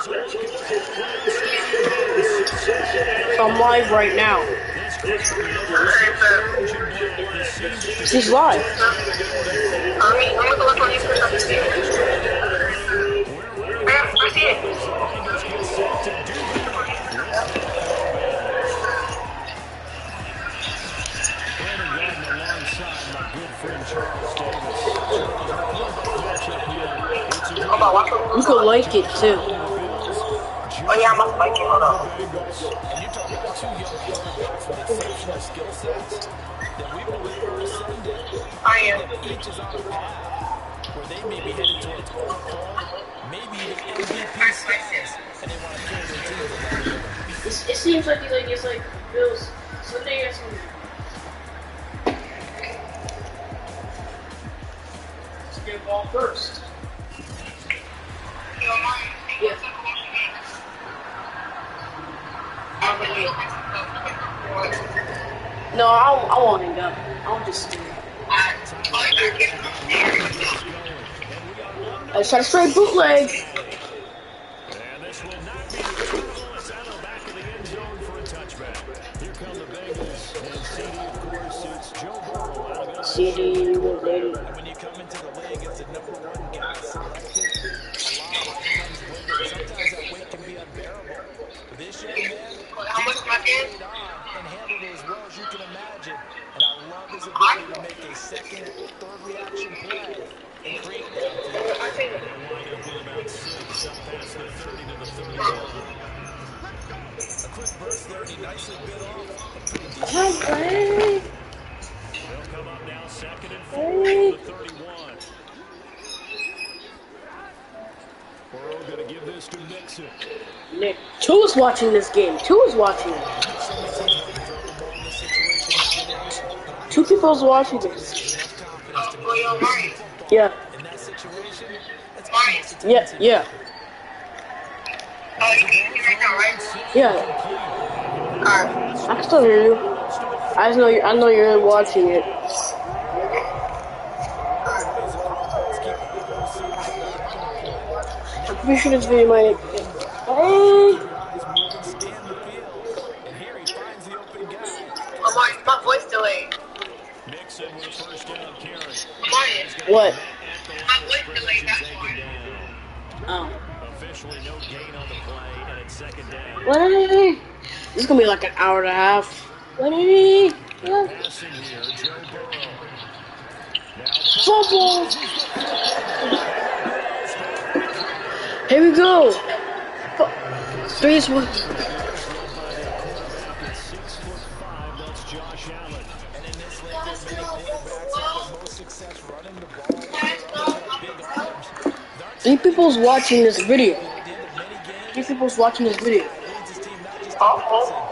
So I'm live right now. She's live. You could like it too. Oh yeah, I must like it. Hold on. And you're talking about two young quarterbacks with exceptional skill sets that we believe are ascending. I am. Each is on a path where they may be headed towards all-pro, maybe even MVP status, and they want to carry their team to that level. It seems like it's like Bills Sunday or something. Let's get ball first. Yeah. No, I won't hang up. I'll just stay. I shot a straight bootleg. And this will not be the it's out of the back of the end zone for a touchback. Here come the Bengals. And CD, of course, it's Joe Burrow out of Alabama. CD was lady. And when you come into the league as the #1 guy selected, a lot of times sometimes that weight can be unbearable. But this young man, How much my kid? and handled it as well as you can imagine. And I love his ability to make a second, third reaction play and create downfield. I think Wind up with about 6 up past the 30 to the 31. A quick burst there, and he nicely bit off a pretty decent. Hey. They'll come up now, 2nd and 4 to the 31. Burrow going to give this to Mixon. Nick, two is watching this game. Two is watching it. Two people's watching this. oh, you're right. Yeah. In that situation, it's Right. Yeah. Yeah. Oh, you make that right? Yeah. Alright. I can still hear you. I know you're watching it. I'm pretty sure this video might. Hey. My voice delayed. Mixon with a first down carry. What? My voice delayed, that's why. Oh. Officially no gain on the play, and it's 2nd down. What? This is gonna be like an hour and a half. What? Passing here, Joe Burrow. Now Fumble. Here we go. 3 is 1. 6'5", that's Josh Allen. And in this league, there's many quarterbacks have the most success running the ball. Big arms. 3 people's watching this video. 3 people's watching this video.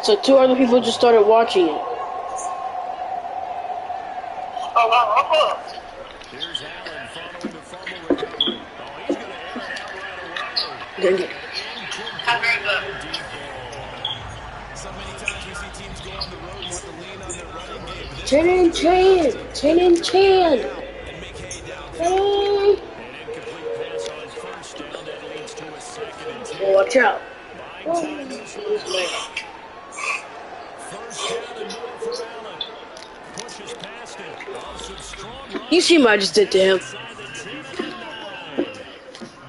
So 2 other people just started watching it. Oh, wow, Here's Allen following the fumble recovery. Oh, he's going to air it out right away. Dang it. That's very good. So many times we see teams go on the road and want to lean on their running game. Chin and chin. Chin and chin. And make hay down. Hey. An incomplete pass on his first down. That leads to a 2nd and 10. Watch out. Buying time this one. First down and more for Allen. Pushes past it. Off some strong run. You see what I just did to him? Inside the 10-9.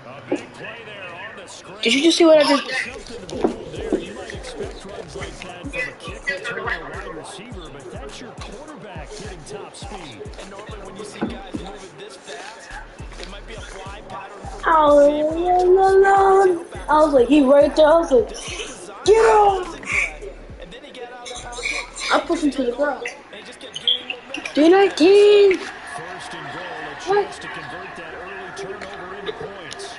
A big play there on the screen. Did you just see what I did? Something to behold there. You might expect runs like that from a kick return or a wide receiver, but that's your quarterback hitting top speed. And normally when you see guys moving this fast, it might be a fly pattern. Oh, I was like, he right there. I was like, get him. And then he got out of the pocket I pushed him to the ground. and he just kept gaining momentum. Do not king. First and goal, a chance to convert that early turnover into points.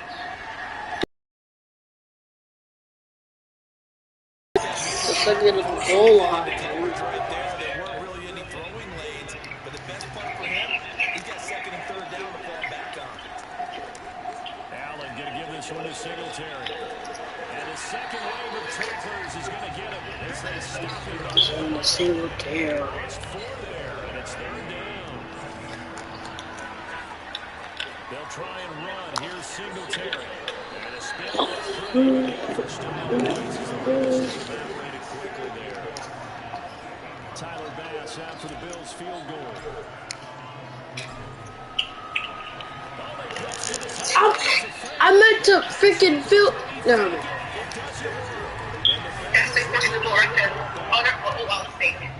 Looks like it was a goal line. Right there, there weren't really any throwing lanes, but the best part for him, he's got 2nd and 3rd down to fall back on. Allen going to give this one to Singletary. And the second wave of takers is going to get him as they stop him. Singletary. It's 4 there, and it's 3rd down. They'll try and run. Here's Singletary. And a spin left through. For style points as the lead just evaporated quickly there. Tyler Bass out for the Bills field goal. I meant to freaking feel. No. It doesn't work. That's the question before I said, oh, that's what I was thinking.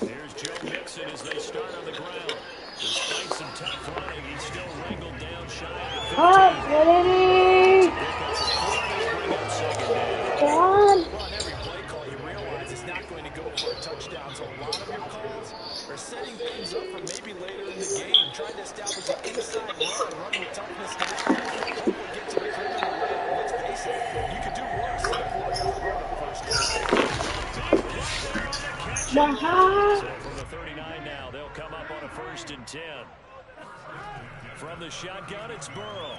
Here's Joe Mixon as they start on the ground. Despite some tough running, he's still wrangled down shy of the 15. Pick up a 4, and it'll bring up second down. Well, on every play call, you realize it's not going to go for a touchdown. So a lot of your calls are setting things up for maybe later in the game, trying to establish an inside run with toughness conditions. Hope will get to the perimeter late. Let's face it, you could do worse than a 4-yard run on first down. So from the 39 now, they'll come up on a 1st and 10. From the shotgun, it's Burrow.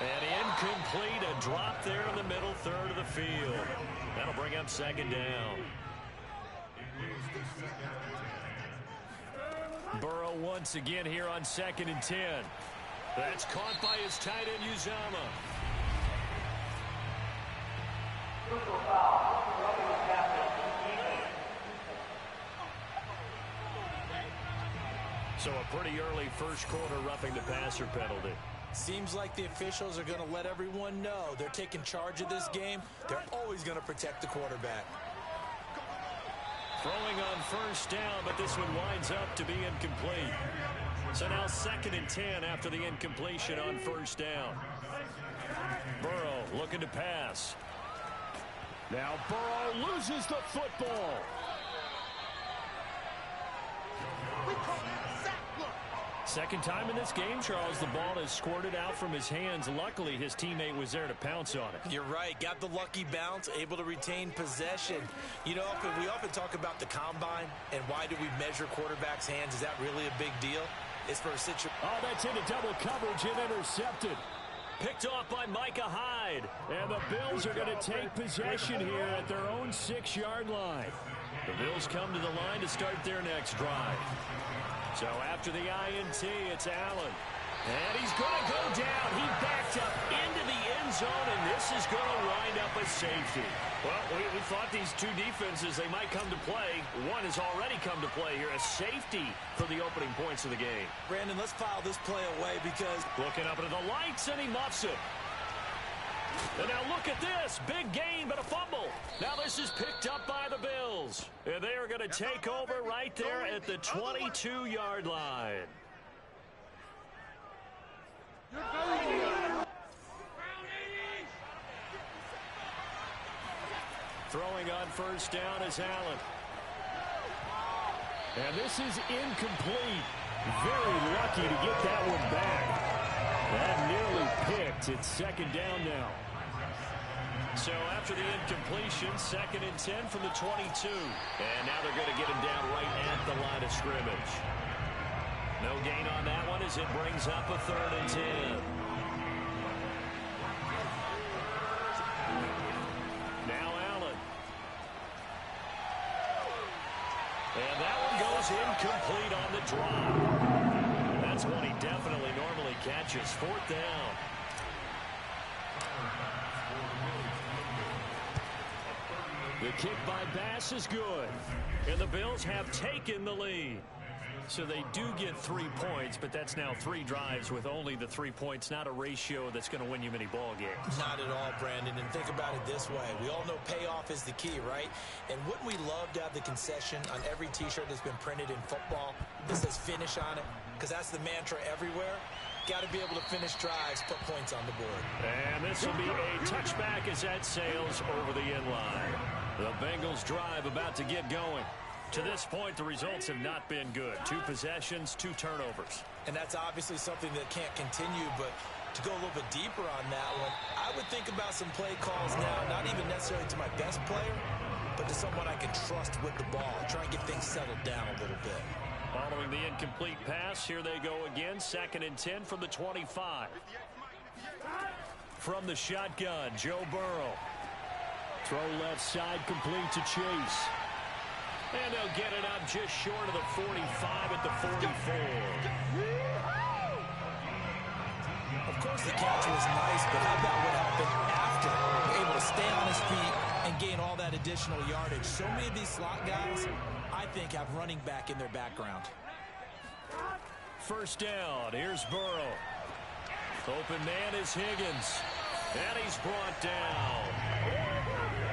And incomplete, a drop there in the middle third of the field. That'll bring up second down. Burrow once again here on 2nd and 10. That's caught by his tight end, Uzama. So a pretty early first quarter roughing the passer penalty. Seems like the officials are going to let everyone know they're taking charge of this game. They're always going to protect the quarterback. Throwing on 1st down, but this one winds up to be incomplete. So now 2nd and 10 after the incompletion on 1st down. Burrow looking to pass. Now Burrow loses the football. Second time in this game, Charles, the ball is squirted out from his hands. Luckily, his teammate was there to pounce on it. You're right. Got the lucky bounce, able to retain possession. You know, we often talk about the combine and why do we measure quarterbacks' hands. Is that really a big deal? It's for a situation. Oh, that's into double coverage and intercepted. Picked off by Micah Hyde. And the Bills are going to take possession here at their own 6-yard line. The Bills come to the line to start their next drive. So after the INT, it's Allen. And he's going to go down. He backed up into the end zone, and this is going to wind up a safety. Well, we thought these two defenses, they might come to play. One has already come to play here, a safety for the opening points of the game. Brandon, let's file this play away because... Looking up into the lights, and he muffs it. And now look at this. Big gain, but a fumble. Now this is picked up by the Bills. And they are going to take over right there at the 22-yard line. Throwing on 1st down is Allen. And this is incomplete. Very lucky to get that one back. That nearly picked. It's 2nd down now. So after the incompletion, 2nd and 10 from the 22. And now they're going to get him down right at the line of scrimmage. No gain on that one as it brings up a 3rd and 10. Now Allen. And that one goes incomplete on the drop. That's one he definitely normally catches. 4th down. The kick by Bass is good. And the Bills have taken the lead. So they do get 3 points, but that's now 3 drives with only the 3 points, not a ratio that's going to win you many ball games. Not at all, Brandon. And think about it this way. We all know payoff is the key, right? And wouldn't we love to have the concession on every T-shirt that's been printed in football that says finish on it? Because that's the mantra everywhere. Got to be able to finish drives, put points on the board. And this will be a touchback as that sails over the end line. The Bengals drive about to get going. To this point, the results have not been good. 2 possessions, 2 turnovers. And that's obviously something that can't continue, but to go a little bit deeper on that one, I would think about some play calls now, not even necessarily to my best player, but to someone I can trust with the ball. Try and get things settled down a little bit. Following the incomplete pass, here they go again. 2nd and 10 from the 25. From the shotgun, Joe Burrow. Throw left side complete to Chase. And they'll get it up just short of the 45 at the 44. Of course, the catch was nice, but how about what happened after? Able to stay on his feet and gain all that additional yardage. So many of these slot guys, I think, have running back in their background. First down, here's Burrow. Open man is Higgins. And he's brought down.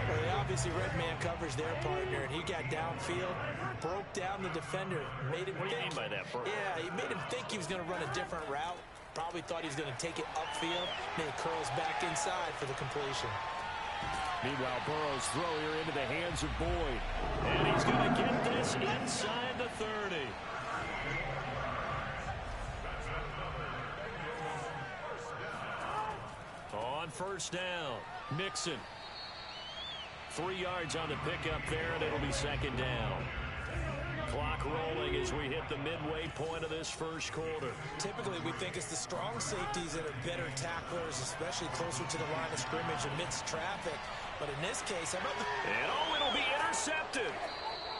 Well, they obviously read man coverage their partner, and he got downfield, broke down the defender, made him What do you think. mean by that, Burrow? Yeah, he made him think he was going to run a different route. Probably thought he was going to take it upfield. Then he curls back inside for the completion. Meanwhile, Burrow's throw here into the hands of Boyd. And he's going to get this inside the 30. On first down, Mixon. 3 yards on the pickup there, and it'll be second down. Clock rolling as we hit the midway point of this first quarter. Typically, we think it's the strong safeties that are better tacklers, especially closer to the line of scrimmage amidst traffic. But in this case, how about the... And it'll be intercepted.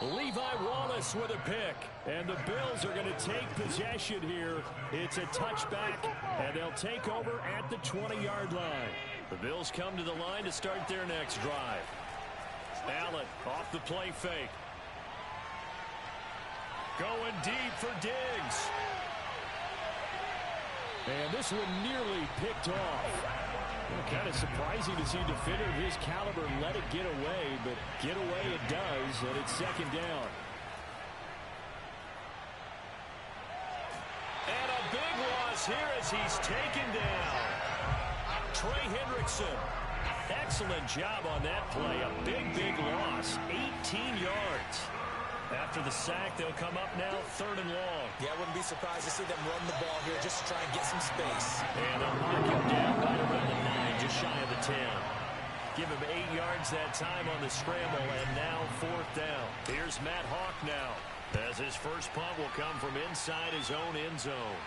Levi Wallace with a pick. And the Bills are going to take possession here. It's a touchback, and they'll take over at the 20-yard line. The Bills come to the line to start their next drive. Allen off the play fake. Going deep for Diggs. And this one nearly picked off. Kind of surprising to see a defender of his caliber let it get away, but get away it does, and it's second down. And a big loss here as he's taken down. Trey Hendrickson. Excellent job on that play. A big loss. 18 yards. After the sack, they'll come up now, 3rd and long. Yeah, I wouldn't be surprised to see them run the ball here just to try and get some space. And they'll mark him down right around the 9, just shy of the 10. Give him 8 yards that time on the scramble, and now 4th down. Here's Matt Hawk now, as his first punt will come from inside his own end zone.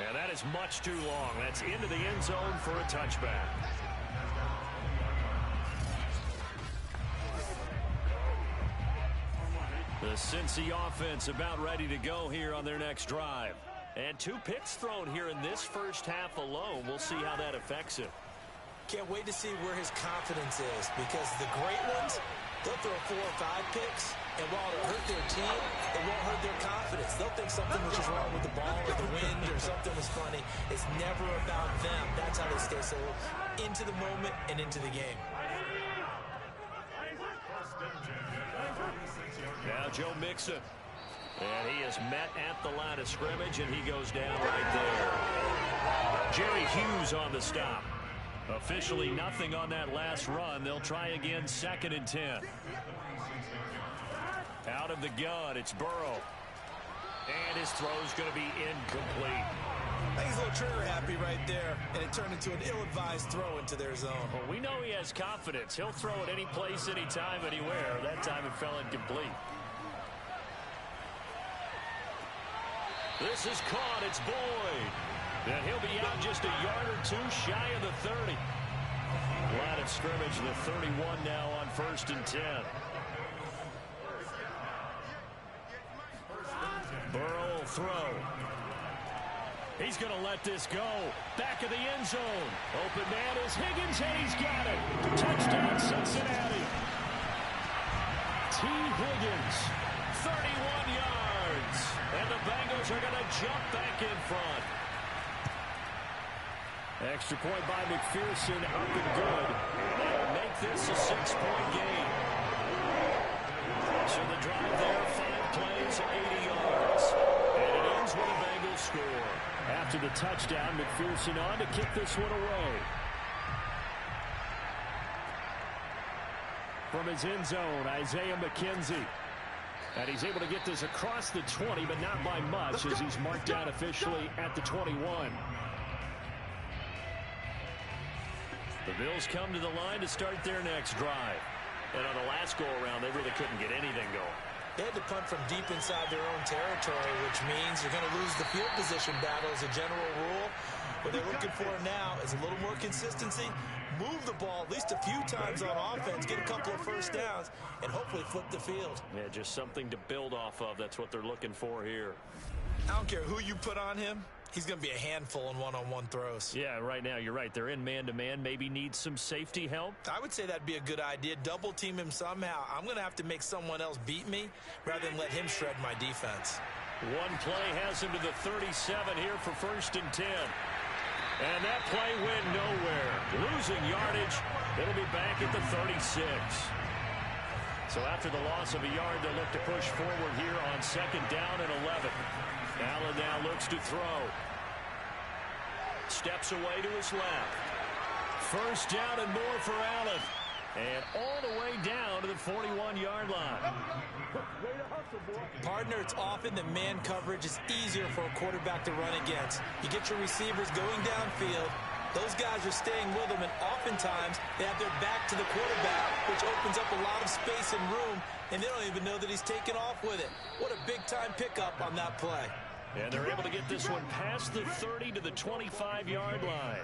And that is much too long. That's into the end zone for a touchback. The Cincy offense about ready to go here on their next drive. And 2 picks thrown here in this first half alone. We'll see how that affects him. Can't wait to see where his confidence is, because the great ones, they'll throw 4 or 5 picks, and while it'll hurt their team, it won't hurt their confidence. They'll think something was just wrong with the ball or the wind or something was funny. It's never about them. That's how they stay so into the moment and into the game. Now Joe Mixon. And he is met at the line of scrimmage, and he goes down right there. Jerry Hughes on the stop. Officially nothing on that last run. They'll try again, 2nd and 10. Out of the gun, it's Burrow. And his throw's going to be incomplete. I think he's a little trigger happy right there, and it turned into an ill-advised throw into their zone. Well, we know he has confidence. He'll throw it any place, anytime, anywhere. That time it fell incomplete. This is caught. It's Boyd. And he'll be out just a yard or 2 shy of the 30. Line of scrimmage, the 31 now on 1st and 10. Burrow will throw. He's going to let this go. Back of the end zone. Open man is Higgins, and he's got it. Touchdown, Cincinnati. T. Higgins, 31 yards. And the Bengals are going to jump back in front. Extra point by McPherson, up and good. That'll make this a 6-point game. So the drive there, 5 plays, 80 yards. And it ends with a Bengals score. After the touchdown, McPherson on to kick this one away. From his end zone, Isaiah McKenzie. And he's able to get this across the 20, but not by much, as he's marked down officially at the 21. The Bills come to the line to start their next drive. And on the last go-around, they really couldn't get anything going. They had to punt from deep inside their own territory, which means you're going to lose the field position battle as a general rule. What they're looking for now is a little more consistency, move the ball at least a few times on offense, get a couple of first downs, and hopefully flip the field. Yeah, just something to build off of. That's what they're looking for here. I don't care who you put on him. He's going to be a handful in one-on-one throws. Yeah, right now you're right. They're in man-to-man. Maybe need some safety help. I would say that'd be a good idea. Double team him somehow. I'm going to have to make someone else beat me rather than let him shred my defense. One play has him to the 37 here for 1st and 10. And that play went nowhere. Losing yardage. It'll be back at the 36. So after the loss of a yard, they'll look to push forward here on 2nd down and 11. Allen now looks to throw. Steps away to his left. 1st down and more for Allen. And all the way down to the 41-yard line. Partner, it's often that man coverage is easier for a quarterback to run against. You get your receivers going downfield. Those guys are staying with them, and oftentimes they have their back to the quarterback, which opens up a lot of space and room, and they don't even know that he's taken off with it. What a big-time pickup on that play. And they're able to get this one past the 30 to the 25-yard line.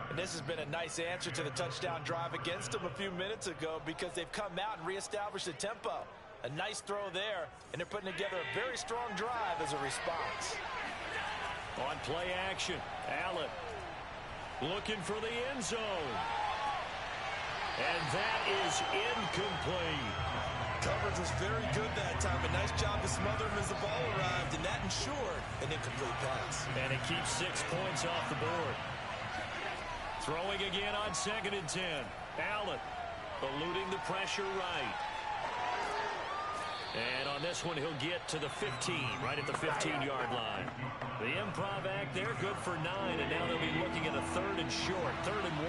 And this has been a nice answer to the touchdown drive against them a few minutes ago because they've come out and reestablished the tempo. A nice throw there, and they're putting together a very strong drive as a response. On play action, Allen looking for the end zone. And that is incomplete. Coverage was very good that time. A nice job to smother him as the ball arrived, and that ensured an incomplete pass. And it keeps 6 points off the board. Throwing again on 2nd and 10. Allen eluding the pressure right. And on this one, he'll get to the 15, right at the 15-yard line. The improv act there, good for 9, and now they'll be looking at a 3rd and short, 3rd and 1.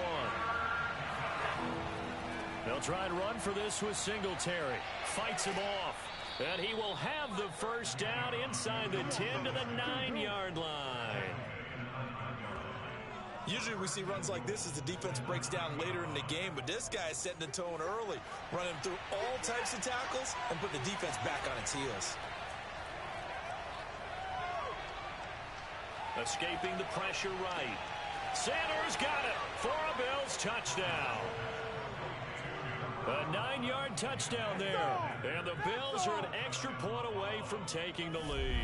They'll try and run for this with Singletary. Fights him off. And he will have the 1st down inside the 10 to the 9-yard line. Usually we see runs like this as the defense breaks down later in the game, but this guy is setting the tone early, running through all types of tackles and putting the defense back on its heels. Escaping the pressure right. Sanders got it for a Bills touchdown. A 9-yard touchdown there. And the Bills are an extra point away from taking the lead.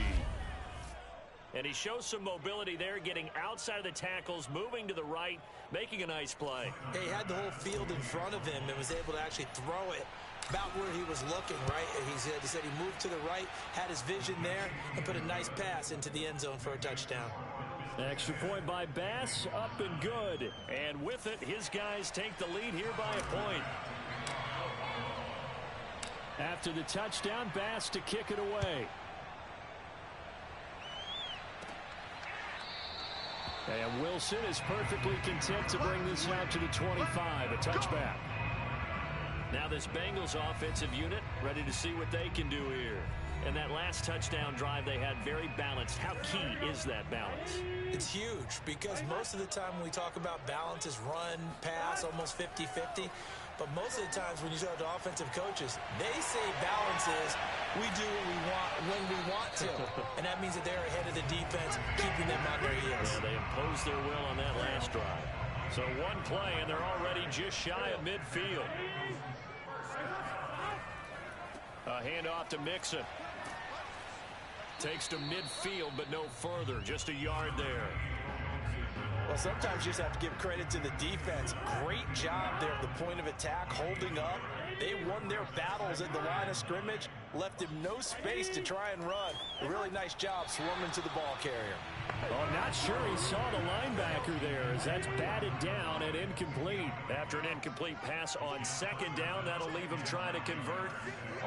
And he shows some mobility there, getting outside of the tackles, moving to the right, making a nice play. He had the whole field in front of him and was able to actually throw it about where he was looking, right? He said he moved to the right, had his vision there, and put a nice pass into the end zone for a touchdown. Extra point by Bass, up and good. And with it, his guys take the lead here by a point. After the touchdown, Bass to kick it away. And Wilson is perfectly content to bring this out to the 25, a touchback. Now this Bengals offensive unit ready to see what they can do here. And that last touchdown drive they had very balanced. How key is that balance? It's huge because most of the time when we talk about balance is run, pass, almost 50-50. But most of the times when you talk to offensive coaches, they say balance is we do what we want when we want to. And that means that they're ahead of the defense, keeping them on their heels. Yeah, they imposed their will on that last drive. So one play, and they're already just shy of midfield. A handoff to Mixon. Takes to midfield, but no further. Just a yard there. Well, sometimes you just have to give credit to the defense. Great job there at the point of attack, holding up. They won their battles at the line of scrimmage, left him no space to try and run. A really nice job swarming to the ball carrier. Oh, not sure he saw the linebacker there as that's batted down and incomplete. After an incomplete pass on 2nd down, that'll leave him trying to convert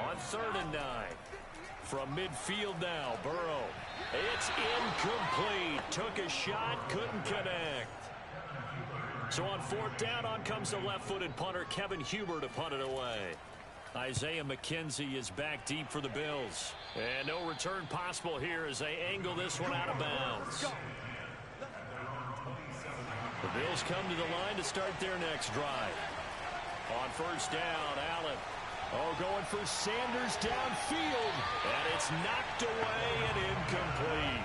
on 3rd and 9. From midfield now, Burrow. It's incomplete. Took a shot, couldn't connect. So on 4th down, on comes the left-footed punter, Kevin Huber, to punt it away. Isaiah McKenzie is back deep for the Bills. And no return possible here as they angle this one out of bounds. The Bills come to the line to start their next drive. On 1st down, Allen. Oh, going for Sanders downfield. And it's knocked away and incomplete.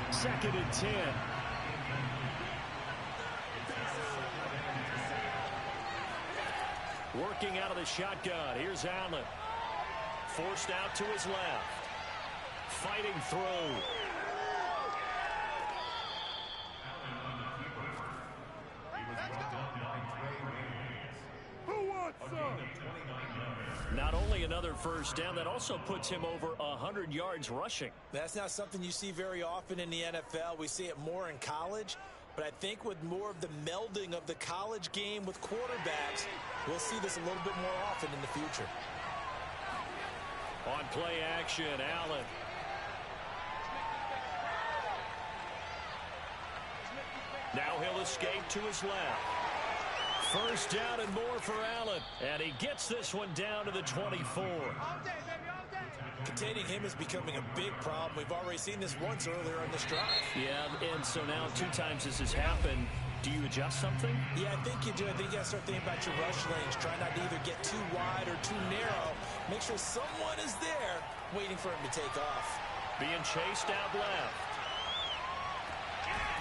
2nd and 10. Working out of the shotgun. Here's Allen. Forced out to his left. Fighting through. Not only another first down, that also puts him over 100 yards rushing. That's not something you see very often in the NFL. We see it more in college. But I think with more of the melding of the college game with quarterbacks, we'll see this a little bit more often in the future. On play action, Allen. Now he'll escape to his left. First down and more for Allen. And he gets this one down to the 24. Containing him is becoming a big problem. We've already seen this once earlier on this drive. Yeah, and so now 2 times this has happened. Do you adjust something? Yeah, I think you do. I think you got to start thinking about your rush lanes. Try not to either get too wide or too narrow. Make sure someone is there waiting for him to take off. Being chased out left.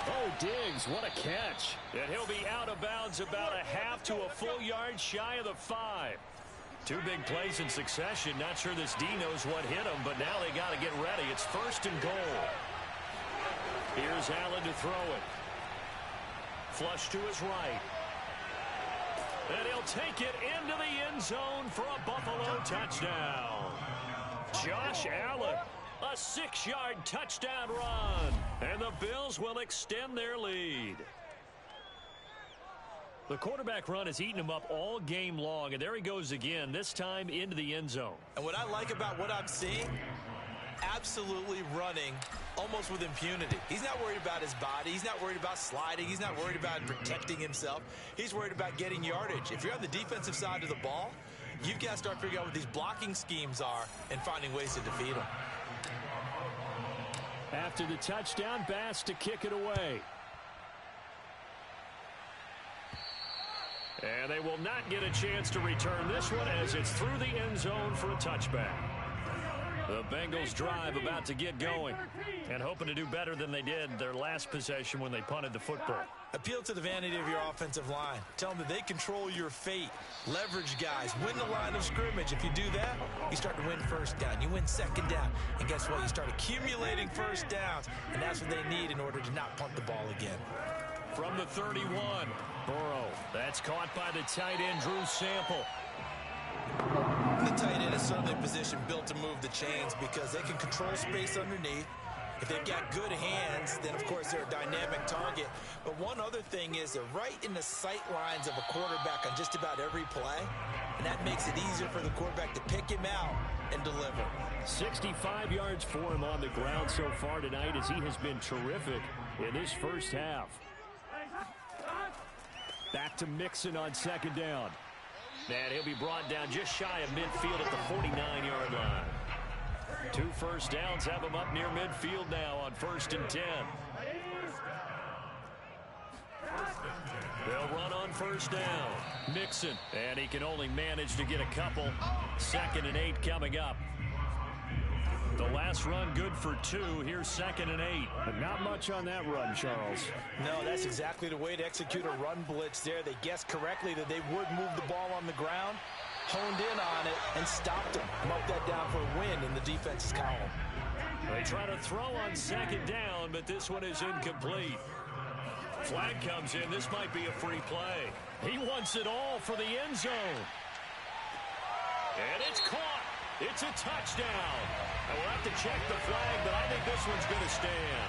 Oh, Diggs, what a catch. And he'll be out of bounds about a half to a full yard shy of the 5. 2 big plays in succession. Not sure this D knows what hit him, but now they got to get ready. It's 1st and goal. Here's Allen to throw it. Flush to his right. And he'll take it into the end zone for a Buffalo touchdown. Josh Allen, a 6-yard touchdown run. And the Bills will extend their lead. The quarterback run has eaten him up all game long, and there he goes again, this time into the end zone. And what I like about what I'm seeing, absolutely running almost with impunity. He's not worried about his body. He's not worried about sliding. He's not worried about protecting himself. He's worried about getting yardage. If you're on the defensive side of the ball, you've got to start figuring out what these blocking schemes are and finding ways to defeat them. After the touchdown, Bass to kick it away. And they will not get a chance to return this one as it's through the end zone for a touchback. The Bengals drive about to get going and hoping to do better than they did their last possession when they punted the football. Appeal to the vanity of your offensive line. Tell them that they control your fate. Leverage guys. Win the line of scrimmage. If you do that, you start to win first down. You win second down. And guess what? You start accumulating first downs. And that's what they need in order to not punt the ball again. From the 31, Burrow. That's caught by the tight end, Drew Sample. The tight end is certainly a position built to move the chains because they can control space underneath. If they've got good hands, then, of course, they're a dynamic target. But one other thing is they're right in the sight lines of a quarterback on just about every play, and that makes it easier for the quarterback to pick him out and deliver. 65 yards for him on the ground so far tonight as he has been terrific in this first half. Back to Mixon on second down. And he'll be brought down just shy of midfield at the 49-yard line. 2 first downs have him up near midfield now on 1st and 10. They'll run on 1st down. Mixon, and he can only manage to get a couple. 2nd and 8 coming up. The last run good for 2. Here's 2nd and 8. But not much on that run, Charles. No, that's exactly the way to execute a run blitz there. They guessed correctly that they would move the ball on the ground, honed in on it, and stopped him. Marked that down for a win in the defense's column. They try to throw on 2nd down, but this one is incomplete. Flag comes in. This might be a free play. He wants it all for the end zone. And it's caught. It's a touchdown. And we'll have to check the flag, but I think this one's going to stand.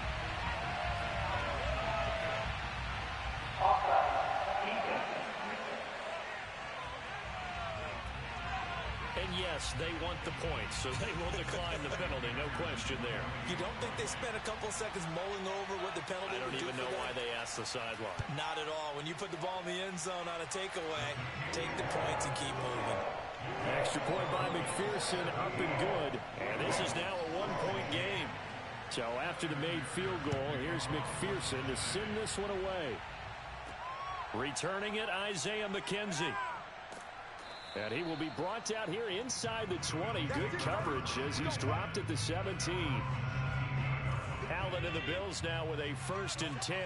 And yes, they want the points, so they will decline the penalty. No question there. You don't think they spent a couple seconds mulling over what the penalty would do? I don't even know why they asked the sideline. Not at all. When you put the ball in the end zone on a takeaway, take the points and keep moving. Extra point by McPherson, up and good. And this is now a 1-point game. So after the made field goal, here's McPherson to send this one away. Returning it, Isaiah McKenzie. And he will be brought down here inside the 20. Good coverage as he's dropped at the 17. Allen and the Bills now with a 1st and 10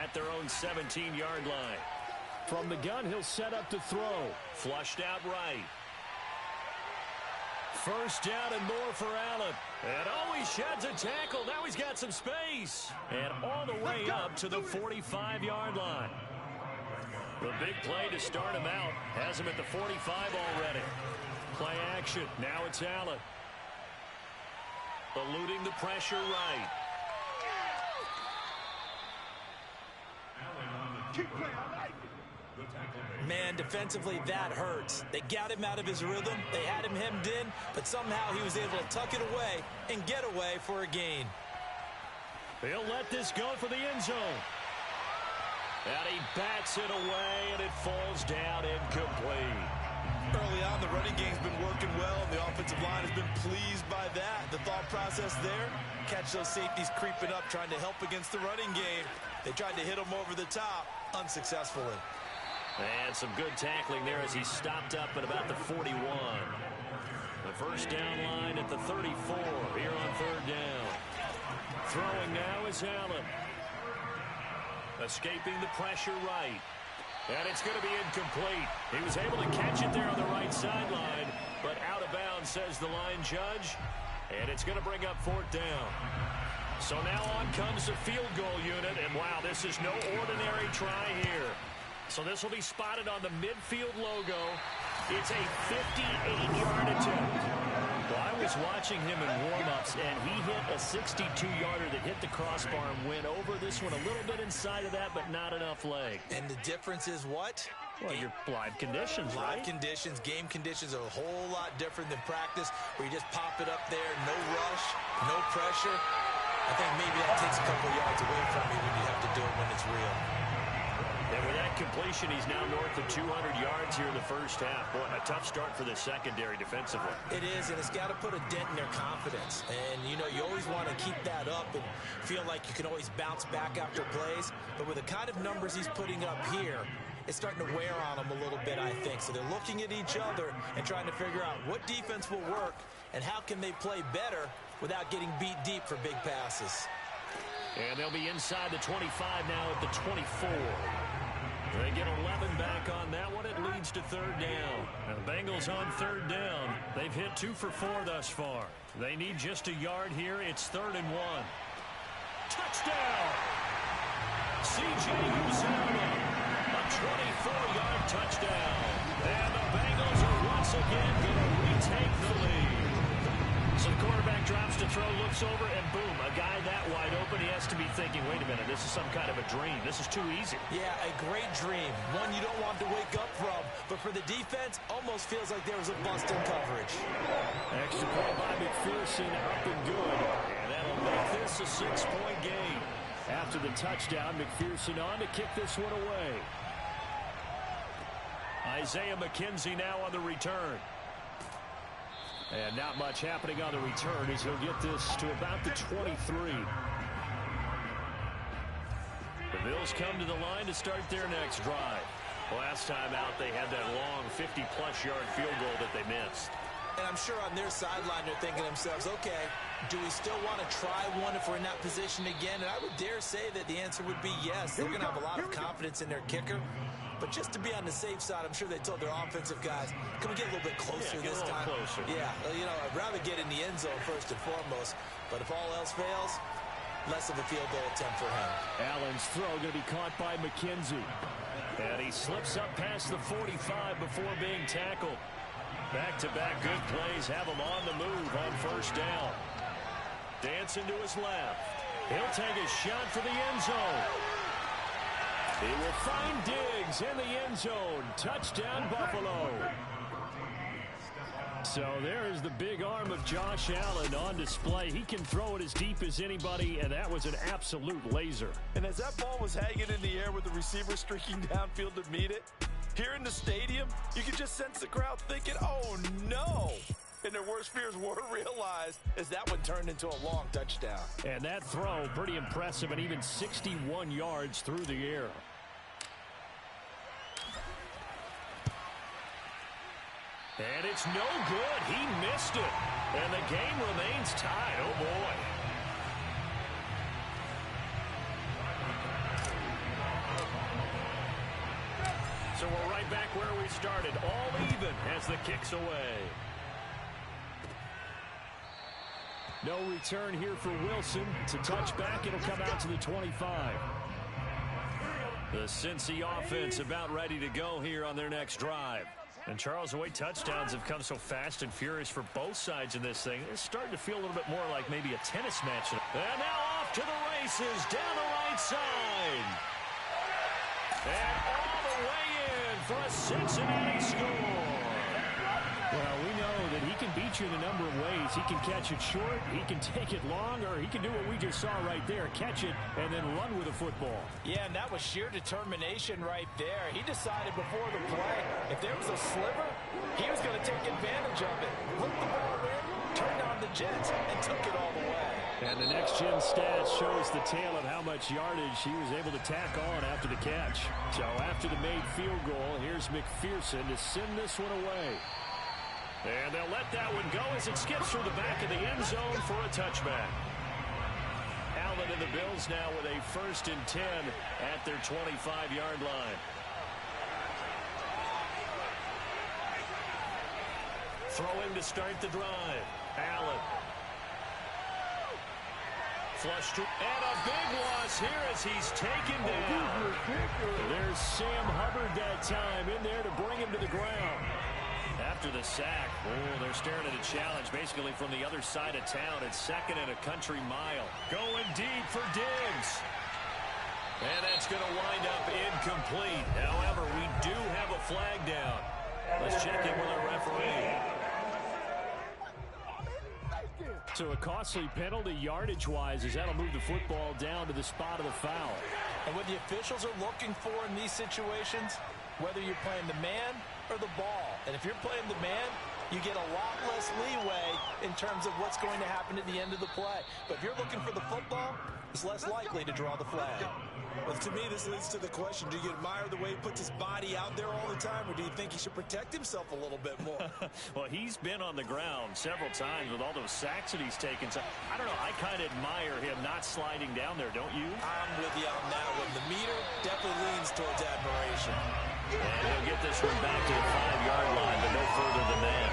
at their own 17-yard line. From the gun, he'll set up to throw. Flushed out right. First down and more for Allen. And he sheds a tackle. Now he's got some space. And all the way up to the 45-yard line. The big play to start him out has him at the 45 already. Play action. Now it's Allen. Eluding the pressure right. Man, defensively, that hurts. They got him out of his rhythm. They had him hemmed in, but somehow he was able to tuck it away and get away for a gain. He'll let this go for the end zone. And he bats it away, and it falls down incomplete. Early on, the running game's been working well, and the offensive line has been pleased by that. The thought process there, catch those safeties creeping up, trying to help against the running game. They tried to hit him over the top, unsuccessfully. And some good tackling there as he stopped up at about the 41. The first down line at the 34 here on third down. Throwing now is Allen. Escaping the pressure right. And it's going to be incomplete. He was able to catch it there on the right sideline, but out of bounds, says the line judge. And it's going to bring up fourth down. So now on comes the field goal unit, and wow, this is no ordinary try here. So this will be spotted on the midfield logo. It's a 58-yard attempt. Well, I was watching him in warm-ups, and he hit a 62-yarder that hit the crossbar and went over this one a little bit inside of that, but not enough leg. And the difference is what? Well, your live conditions, right? Live conditions, game conditions are a whole lot different than practice, where you just pop it up there, no rush, no pressure. I think maybe that takes a couple yards away from you when you have to do it when it's real. And with that completion, he's now north of 200 yards here in the first half. Boy, a tough start for the secondary defensively. It is, and it's got to put a dent in their confidence. And, you know, you always want to keep that up and feel like you can always bounce back after plays. But with the kind of numbers he's putting up here, it's starting to wear on them a little bit, I think. So they're looking at each other and trying to figure out what defense will work and how can they play better without getting beat deep for big passes. And they'll be inside the 25 now at the 24. They get 11 back on that one. It leads to third down. And the Bengals on third down. They've hit 2 for 4 thus far. They need just a yard here. It's 3rd and 1. Touchdown! C.J. Uzomah. A 24-yard touchdown. And the Bengals are once again going to retake the lead. So the quarterback drops to throw, looks over, and boom, a guy that wide open, he has to be thinking, wait a minute, this is some kind of a dream. This is too easy. Yeah, a great dream. One you don't want to wake up from. But for the defense, almost feels like there was a bust in coverage. Extra point by McPherson, up and good. And that'll make this a 6-point game. After the touchdown, McPherson on to kick this one away. Isaiah McKenzie now on the return. And not much happening on the return as he'll get this to about the 23. The Bills come to the line to start their next drive. Last time out, they had that long 50-plus yard field goal that they missed. And I'm sure on their sideline they're thinking to themselves, okay, do we still want to try one if we're in that position again? And I would dare say that the answer would be yes. They're going to have a lot of confidence in their kicker. But just to be on the safe side, I'm sure they told their offensive guys, can we get a little bit closer this time? Closer. Yeah, you know, I'd rather get in the end zone first and foremost. But if all else fails, less of a field goal attempt for him. Allen's throw going to be caught by McKenzie. And he slips up past the 45 before being tackled. Back-to-back good plays have him on the move on first down. Dancing to his left. He'll take a shot for the end zone. He will find Diggs in the end zone. Touchdown, Buffalo. So there is the big arm of Josh Allen on display. He can throw it as deep as anybody, and that was an absolute laser. And as that ball was hanging in the air with the receiver streaking downfield to meet it, here in the stadium, you could just sense the crowd thinking, oh, no. And their worst fears were realized as that one turned into a long touchdown. And that throw, pretty impressive, and even 61 yards through the air. And it's no good. He missed it. And the game remains tied. Oh, boy. So we're right back where we started, all even as the kick's away. No return here for Wilson. It's a touchback. It'll come out to the 25. The Cincy offense about ready to go here on their next drive. And Charles, the way touchdowns have come so fast and furious for both sides in this thing, it's starting to feel a little bit more like maybe a tennis match. And now off to the races down the right side. And all the way in for a Cincinnati score. Well, we know that he can beat you in a number of ways. He can catch it short, he can take it long, or he can do what we just saw right there, catch it and then run with the football. Yeah, and that was sheer determination right there. He decided before the play, if there was a sliver, he was going to take advantage of it. Looked the ball in, turned on the jets, and took it all the way. And the next gen stats shows the tale of how much yardage he was able to tack on after the catch. So after the made field goal, here's McPherson to send this one away. And they'll let that one go as it skips through the back of the end zone for a touchback. Allen and the Bills now with a 1st and 10 at their 25-yard line. Throwing to start the drive. Allen. Flush to, and a big loss here as he's taken down. There's Sam Hubbard that time in there to bring him to the ground. After the sack, they're staring at a challenge basically from the other side of town. It's 2nd and a country mile. Going deep for Diggs. And that's going to wind up incomplete. However, we do have a flag down. Let's check in with our referee. So a costly penalty yardage-wise as that'll move the football down to the spot of the foul. And what the officials are looking for in these situations, whether you're playing the man or the ball. And if you're playing the man, you get a lot less leeway in terms of what's going to happen at the end of the play. But if you're looking for the football, it's less likely to draw the flag. Well, to me, this leads to the question, do you admire the way he puts his body out there all the time, or do you think he should protect himself a little bit more? Well, he's been on the ground several times with all those sacks that he's taken. So, I don't know, I kind of admire him not sliding down there, don't you? I'm with you on that one. The meter definitely leans towards admiration. And he'll get this one back to the 5-yard line, but no further than that.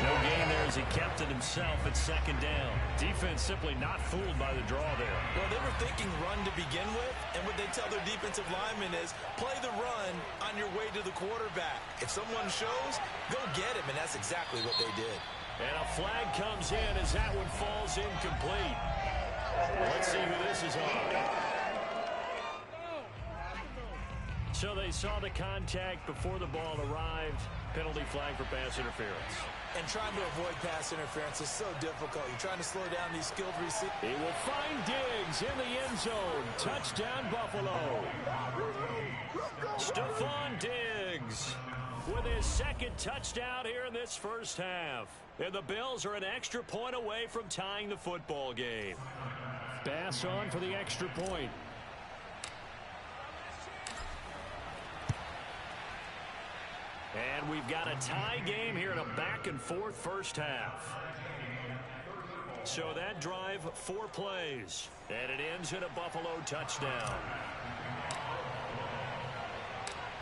No gain there as he kept it himself at 2nd down. Defense simply not fooled by the draw there. Well, they were thinking run to begin with, and what they tell their defensive linemen is play the run on your way to the quarterback. If someone shows, go get him, and that's exactly what they did. And a flag comes in as that one falls incomplete. Let's see who this is on. So they saw the contact before the ball arrived. Penalty flag for pass interference. And trying to avoid pass interference is so difficult. You're trying to slow down these skilled receivers. He will find Diggs in the end zone. Touchdown, Buffalo. Stephon Diggs with his 2nd touchdown here in this first half. And the Bills are an extra point away from tying the football game. Bass on for the extra point. And we've got a tie game here in a back-and-forth first half. So that drive, 4 plays. And it ends in a Buffalo touchdown.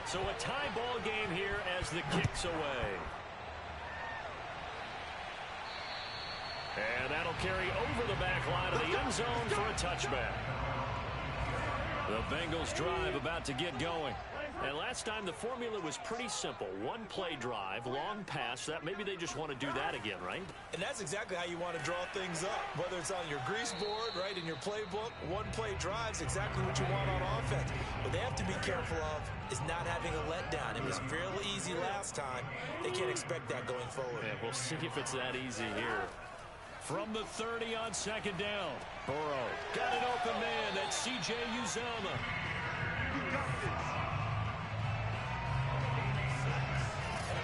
So a tie ball game here as the kick's away. And that'll carry over the back line of the end zone for a touchback. The Bengals drive about to get going. And last time the formula was pretty simple. 1-play drive, long pass. That maybe they just want to do that again, right? And that's exactly how you want to draw things up. Whether it's on your grease board, right, in your playbook, 1-play drive's exactly what you want on offense. What they have to be careful of is not having a letdown. It was fairly easy last time. They can't expect that going forward. Yeah, we'll see if it's that easy here. From the 30 on 2nd down. Burrow got an open man. That's C.J. Uzomah.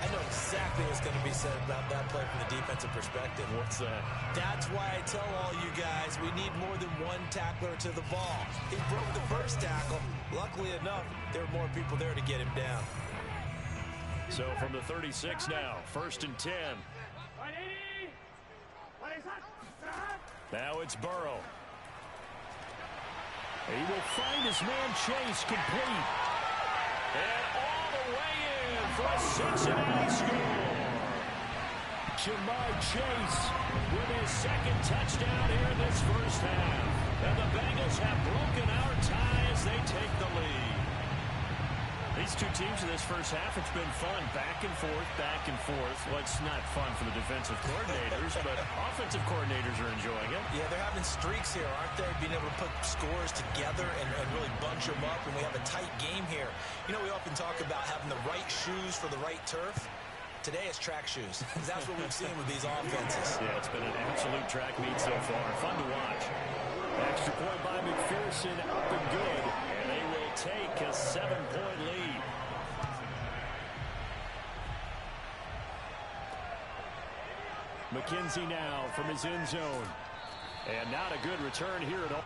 I know exactly what's going to be said about that play from the defensive perspective. What's that? That's why I tell all you guys we need more than one tackler to the ball. He broke the first tackle. Luckily enough, there were more people there to get him down. So from the 36 now, 1st and 10. Now it's Burrow. He will find his man Chase complete. And all the way in for a Cincinnati score. Jamar Chase with his second touchdown here in this first half. And the Bengals have broken our tie as they take the lead. These two teams in this first half, it's been fun. Back and forth, back and forth. Well, it's not fun for the defensive coordinators, but offensive coordinators are enjoying it. Yeah, they're having streaks here, aren't they? Being able to put scores together and really bunch them up, and we have a tight game here. You know, we often talk about having the right shoes for the right turf. Today it's track shoes, because that's what we've seen with these offenses. Yeah, it's been an absolute track meet so far. Fun to watch. Extra point by McPherson, up and good. And they will take a 7-point lead. McKenzie now from his end zone. And not a good return here at all.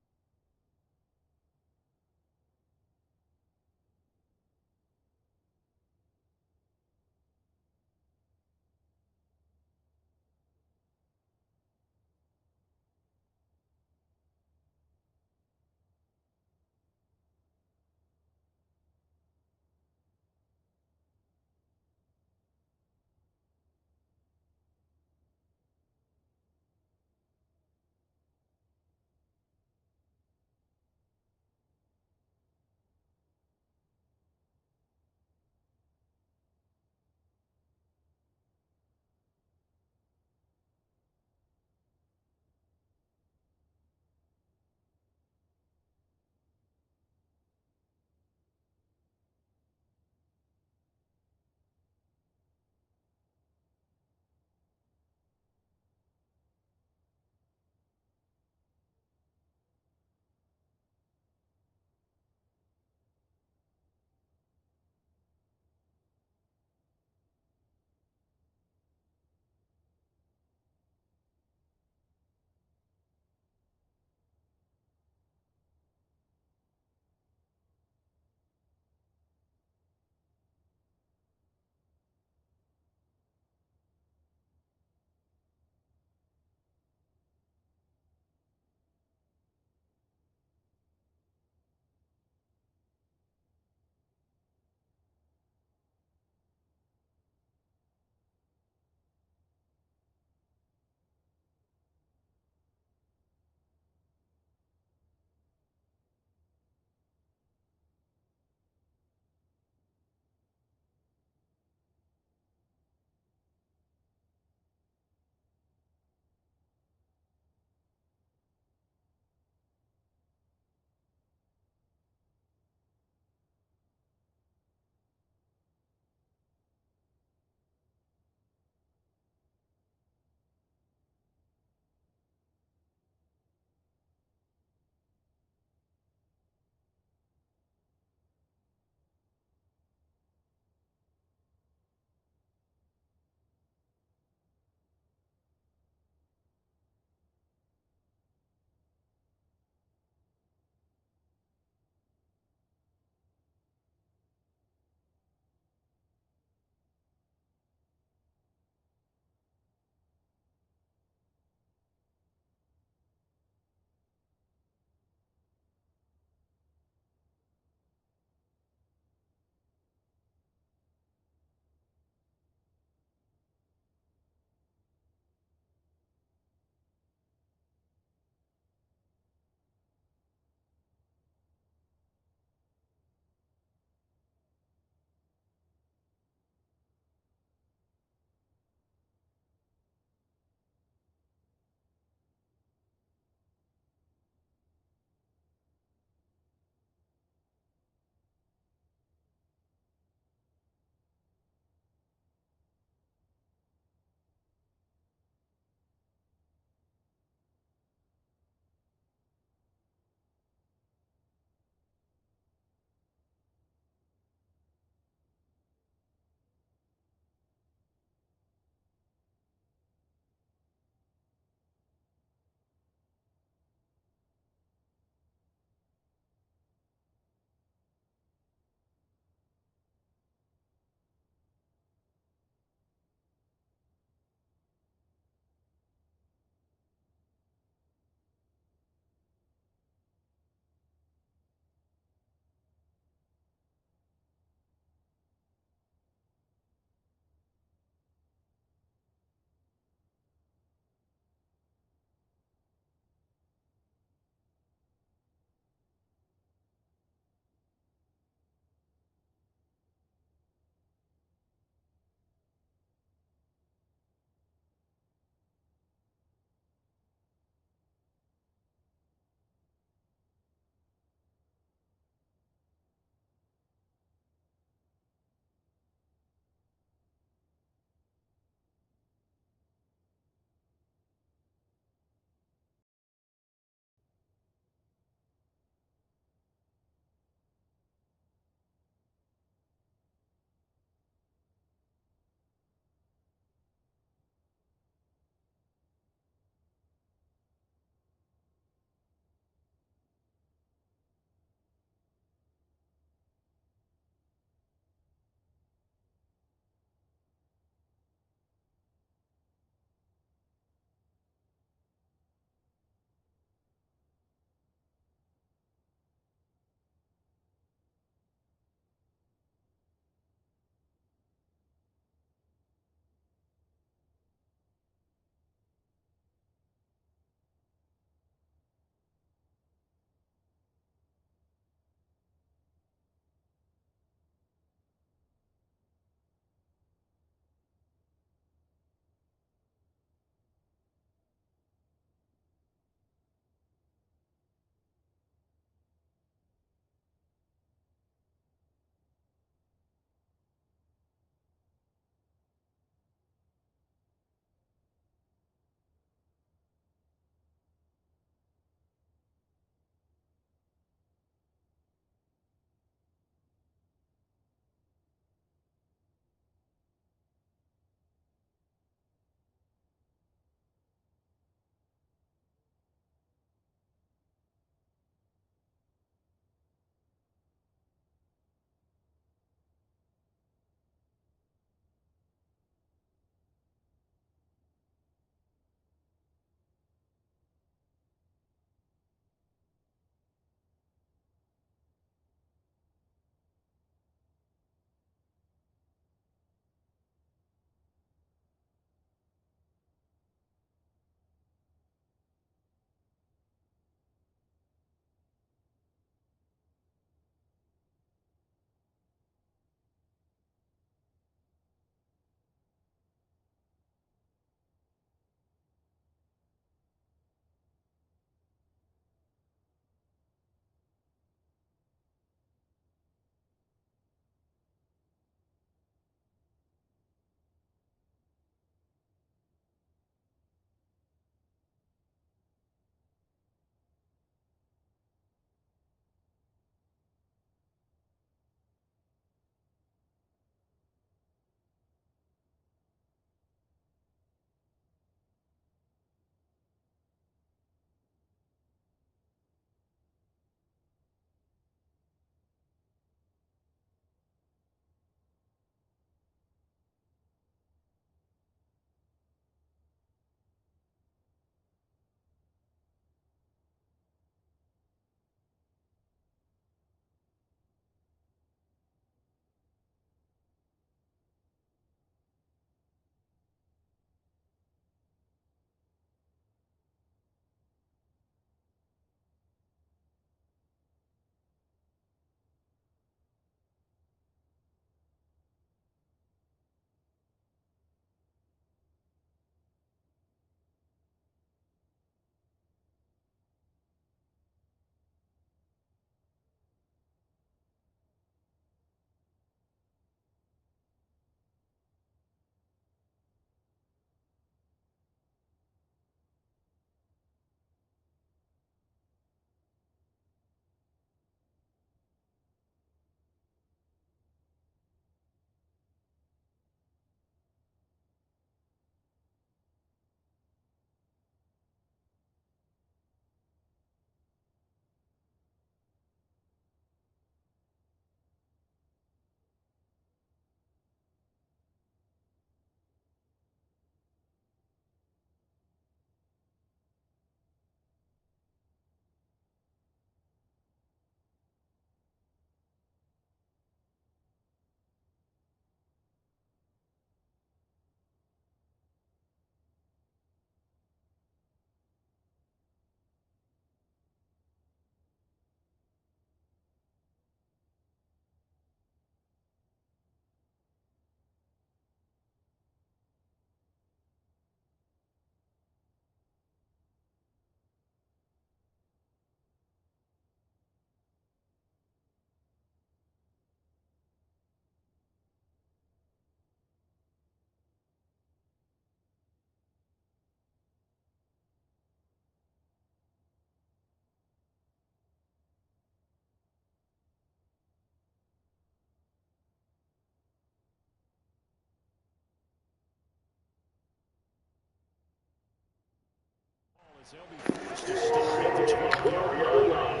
As they'll be forced to start at the 12-yard line.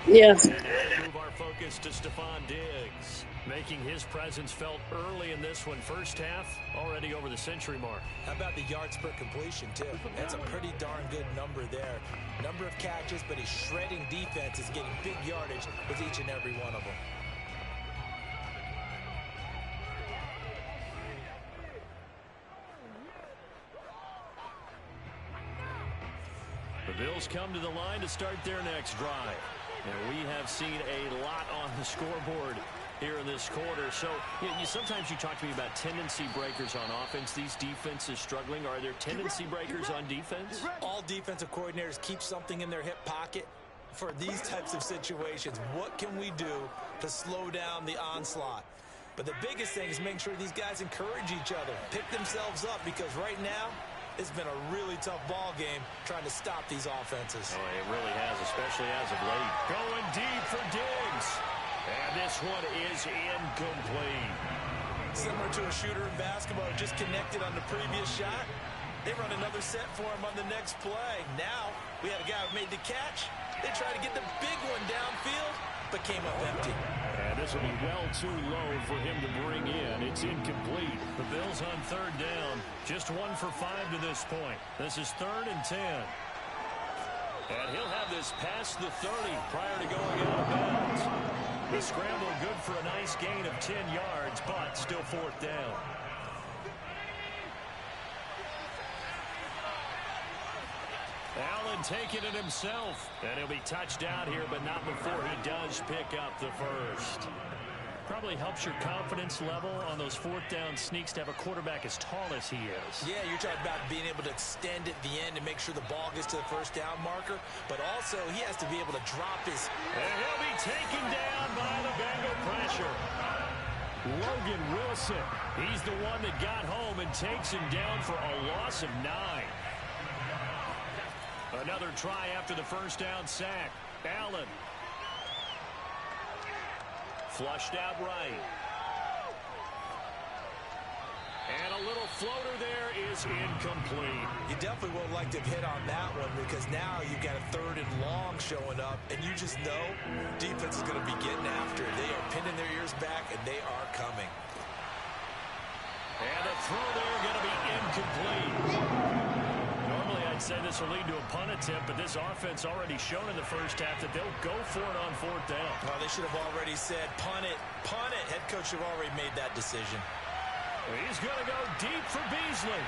Yeah. And now we move our focus to Stephon Diggs, making his presence felt early in this one. First half, already over the century mark. How about the yards per completion, too? That's a pretty darn good number there. Number of catches, but he's shredding defense, is getting big yardage with each and every one of them. The Bills come to the line to start their next drive. And we have seen a lot on the scoreboard here in this quarter. So sometimes you talk to me about tendency breakers on offense. These defenses struggling. Are there tendency breakers on defense? All defensive coordinators keep something in their hip pocket for these types of situations. What can we do to slow down the onslaught? But the biggest thing is making sure these guys encourage each other, pick themselves up, because right now it's been a really tough ball game trying to stop these offenses. Oh, it really has, especially as of late. Going deep for Diggs. And this one is incomplete. Similar to a shooter in basketball who just connected on the previous shot. They run another set for him on the next play. Now we have a guy who made the catch. They try to get the big one downfield, but came up empty. And this will be well too low for him to bring in. It's incomplete. The Bills on third down. Just 1 for 5 to this point. This is 3rd and 10. And he'll have this past the 30 prior to going out of bounds. The scramble good for a nice gain of 10 yards, but still 4th down. Allen taking it himself. And he'll be touched out here, but not before he does pick up the first. Probably helps your confidence level on those 4th down sneaks to have a quarterback as tall as he is. Yeah, you're talking about being able to extend at the end and make sure the ball gets to the first down marker, but also he has to be able to drop his... And he'll be taken down by the Bengal pressure. Logan Wilson, he's the one that got home and takes him down for a loss of 9. Another try after the first down sack. Allen. Flushed out right. And a little floater there is incomplete. You definitely would like to hit on that one, because now you've got a 3rd and long showing up, and you just know defense is going to be getting after it. They are pinning their ears back, and they are coming. And the throw there going to be incomplete. Normally I'd say this will lead to a punt attempt, but this offense already shown in the first half that they'll go for it on 4th down. Well, they should have already said punt it, punt it. Head coach should have already made that decision. He's going to go deep for Beasley.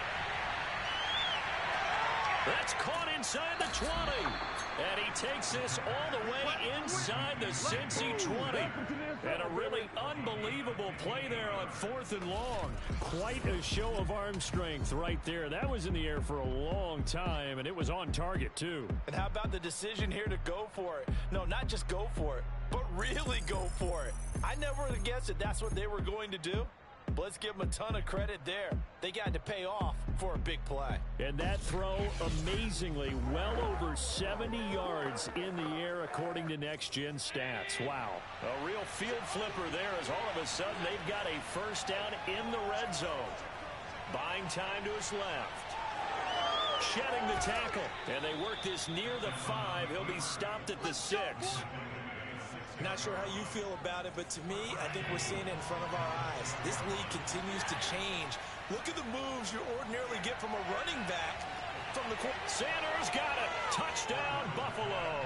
That's caught inside the 20. And he takes this all the way inside the Cincy 20. And a really unbelievable play there on 4th and long. Quite a show of arm strength right there. That was in the air for a long time, and it was on target, too. And how about the decision here to go for it? No, not just go for it, but really go for it. I never would have guessed that that's what they were going to do. But let's give them a ton of credit there. They got to pay off for a big play. And that throw, amazingly, well over 70 yards in the air, according to Next Gen Stats. Wow. A real field flipper there, as all of a sudden they've got a first down in the red zone. Buying time to his left. Shedding the tackle. And they work this near the 5. He'll be stopped at the 6. Not sure how you feel about it, but to me, I think we're seeing it in front of our eyes. This league continues to change. Look at the moves you ordinarily get from a running back. From the Sanders got it. Touchdown, Buffalo.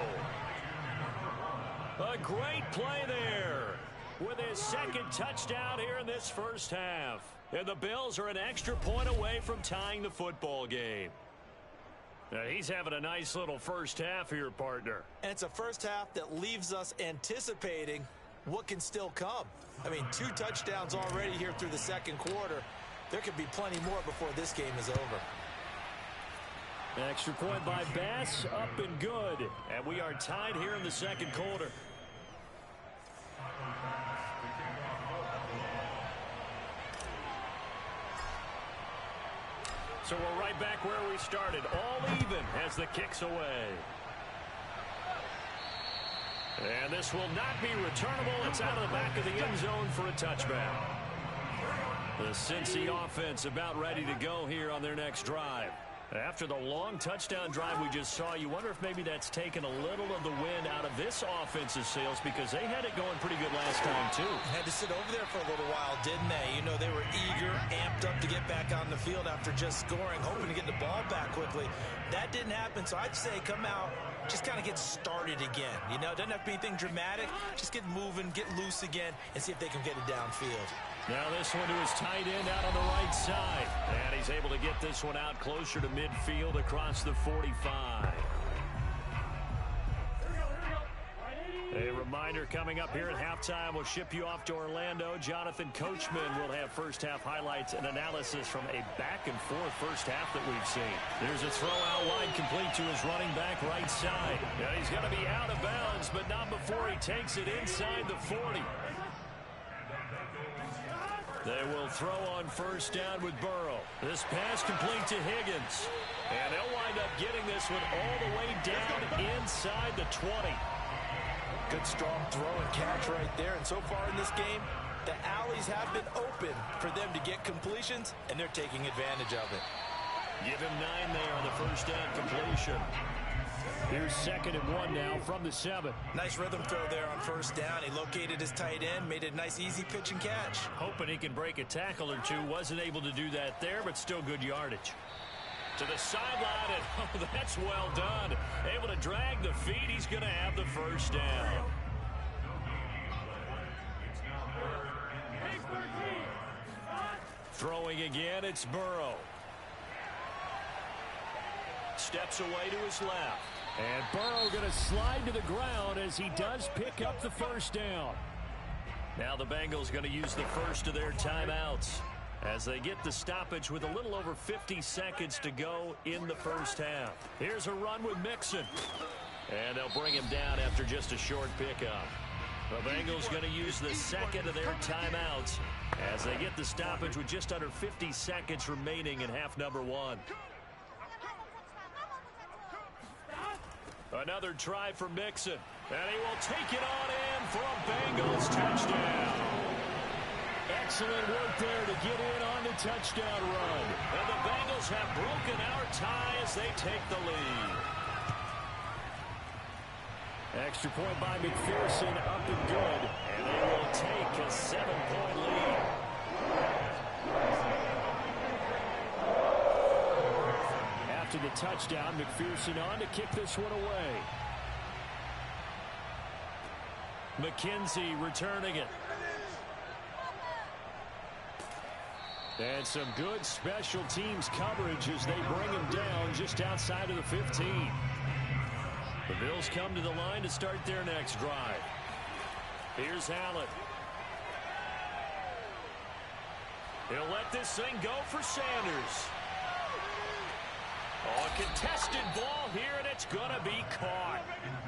A great play there with his 2nd touchdown here in this first half. And the Bills are an extra point away from tying the football game. Now, he's having a nice little first half here, partner. And it's a first half that leaves us anticipating what can still come. I mean, 2 touchdowns already here through the 2nd quarter. There could be plenty more before this game is over. Extra point by Bass, up and good. And we are tied here in the 2nd quarter. So we're right back where we started, all even as the kick's away. And this will not be returnable. It's out of the back of the end zone for a touchback. The Cincy offense about ready to go here on their next drive. After the long touchdown drive we just saw, you wonder if maybe that's taken a little of the wind out of this offense's sails, because they had it going pretty good last time too. Had to sit over there for a little while, didn't they? You know, they were eager, amped up to get back on the field after just scoring, hoping to get the ball back quickly. That didn't happen, so I'd say come out, just kind of get started again. You know, it doesn't have to be anything dramatic. Just get moving, get loose again, and see if they can get it downfield. Now this one to his tight end out on the right side. And he's able to get this one out closer to midfield across the 45. A reminder coming up here at halftime. We'll ship you off to Orlando. Jonathan Coachman will have first-half highlights and analysis from a back-and-forth first half that we've seen. There's a throw out wide complete to his running back right side. And he's going to be out of bounds, but not before he takes it inside the 40. They will throw on first down with Burrow. This pass complete to Higgins. And they'll wind up getting this one all the way down inside the 20. Good strong throw and catch right there. And so far in this game, the alleys have been open for them to get completions, and they're taking advantage of it. Give him 9 there on the first down completion. Here's 2nd and 1 now from the 7. Nice rhythm throw there on first down. He located his tight end, made it a nice easy pitch and catch. Hoping he can break a tackle or two. Wasn't able to do that there, but still good yardage. To the sideline, and oh, that's well done. Able to drag the feet. He's going to have the first down. Throwing again, it's Burrow. Steps away to his left. And Burrow going to slide to the ground as he does pick up the first down. Now the Bengals going to use the first of their timeouts as they get the stoppage with a little over 50 seconds to go in the first half. Here's a run with Mixon. And they'll bring him down after just a short pickup. The Bengals going to use the second of their timeouts as they get the stoppage with just under 50 seconds remaining in half number 1. Another try for Mixon. And he will take it on in for a Bengals touchdown. Excellent work there to get in on the touchdown run. And the Bengals have broken our tie as they take the lead. Extra point by McPherson, up and good. And they will take a 7-point lead. After the touchdown, McPherson on to kick this one away. McKenzie returning it. And some good special teams coverage as they bring him down just outside of the 15. The Bills come to the line to start their next drive. Here's Allen. He'll let this thing go for Sanders. Oh, a contested ball here, and it's going to be caught.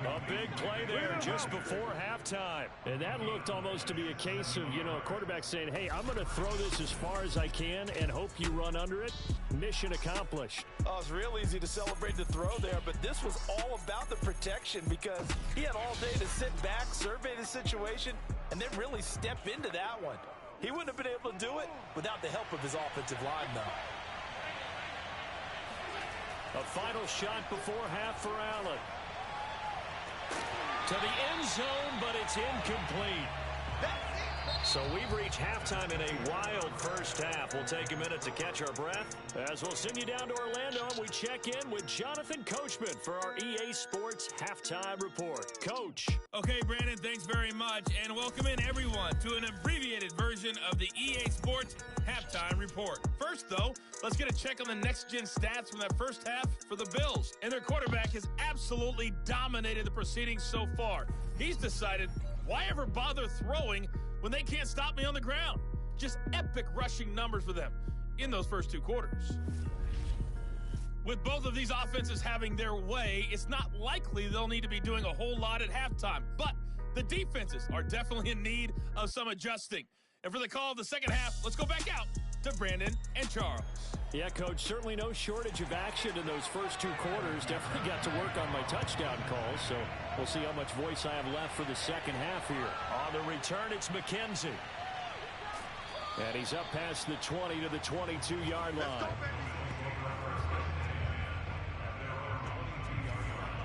A big play there just before halftime. And that looked almost to be a case of, a quarterback saying, hey, I'm going to throw this as far as I can and hope you run under it. Mission accomplished. Oh, it's real easy to celebrate the throw there, but this was all about the protection because he had all day to sit back, survey the situation, and then really step into that one. He wouldn't have been able to do it without the help of his offensive line, though. A final shot before half for Allen. To the end zone, but it's incomplete. So we've reached halftime in a wild first half. We'll take a minute to catch our breath as we'll send you down to Orlando and we check in with Jonathan Coachman for our EA Sports Halftime Report. Coach. Okay, Brandon, thanks very much, and welcome in everyone to an abbreviated version of the EA Sports Halftime Report. First, though, let's get a check on the next-gen stats from that first half for the Bills. And their quarterback has absolutely dominated the proceedings so far. He's decided, why ever bother throwing when they can't stop me on the ground? Just epic rushing numbers for them in those first 2 quarters. With both of these offenses having their way, it's not likely they'll need to be doing a whole lot at halftime. But the defenses are definitely in need of some adjusting. And for the call of the second half, let's go back out to Brandon and Charles. Yeah, Coach, certainly no shortage of action in those first 2 quarters. Definitely got to work on my touchdown calls, so we'll see how much voice I have left for the second half here. On the return, it's McKenzie. And he's up past the 20 to the 22-yard line.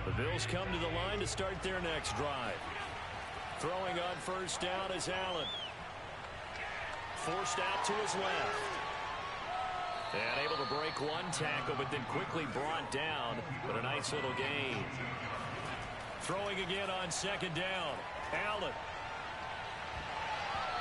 The Bills come to the line to start their next drive. Throwing on first down is Allen. Forced out to his left. And able to break one tackle, but then quickly brought down. But a nice little gain. Throwing again on second down. Allen.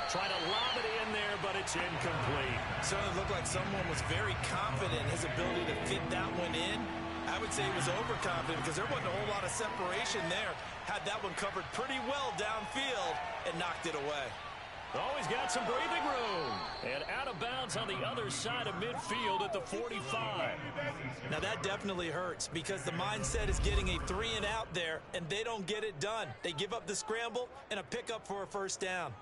Trying to lob it in there, but it's incomplete. Certainly looked like someone was very confident in his ability to fit that one in. I would say he was overconfident because there wasn't a whole lot of separation there. Had that one covered pretty well downfield and knocked it away. Oh, he's got some breathing room. And out of bounds on the other side of midfield at the 45. Now that definitely hurts because the mindset is getting a 3-and-out there, and they don't get it done. They give up the scramble and a pickup for a first down.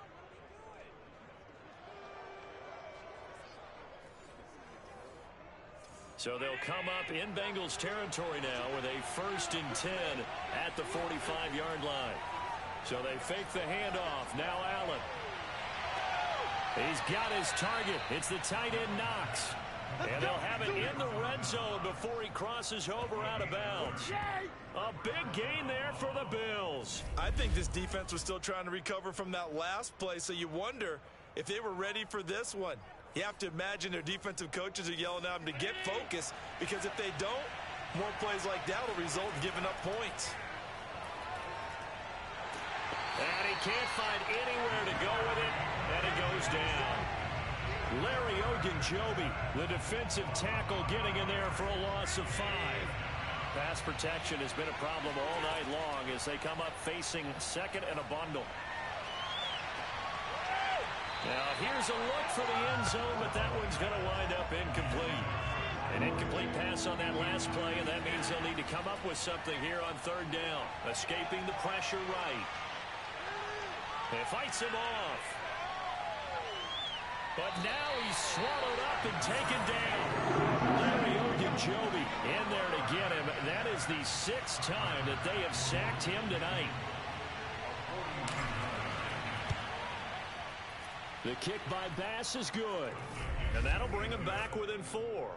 So they'll come up in Bengals territory now with a 1st and 10 at the 45-yard line. So they fake the handoff. Now Allen. He's got his target. It's the tight end Knox. And they'll have it in the red zone before he crosses over out of bounds. A big gain there for the Bills. I think this defense was still trying to recover from that last play, so you wonder if they were ready for this one. You have to imagine their defensive coaches are yelling at them to get focused, because if they don't, more plays like that will result in giving up points. And he can't find anywhere to go with it, and it goes down. Larry Ogunjobi, the defensive tackle, getting in there for a loss of 5. Pass protection has been a problem all night long as they come up facing second and a bundle. Now here's a look for the end zone, but that one's going to wind up incomplete. An incomplete pass on that last play, and that means they'll need to come up with something here on 3rd down. Escaping the pressure right. It fights him off. But now he's swallowed up and taken down. Larry Ogunjobi in there to get him. That is the 6th time that they have sacked him tonight. The kick by Bass is good. And that'll bring him back within 4.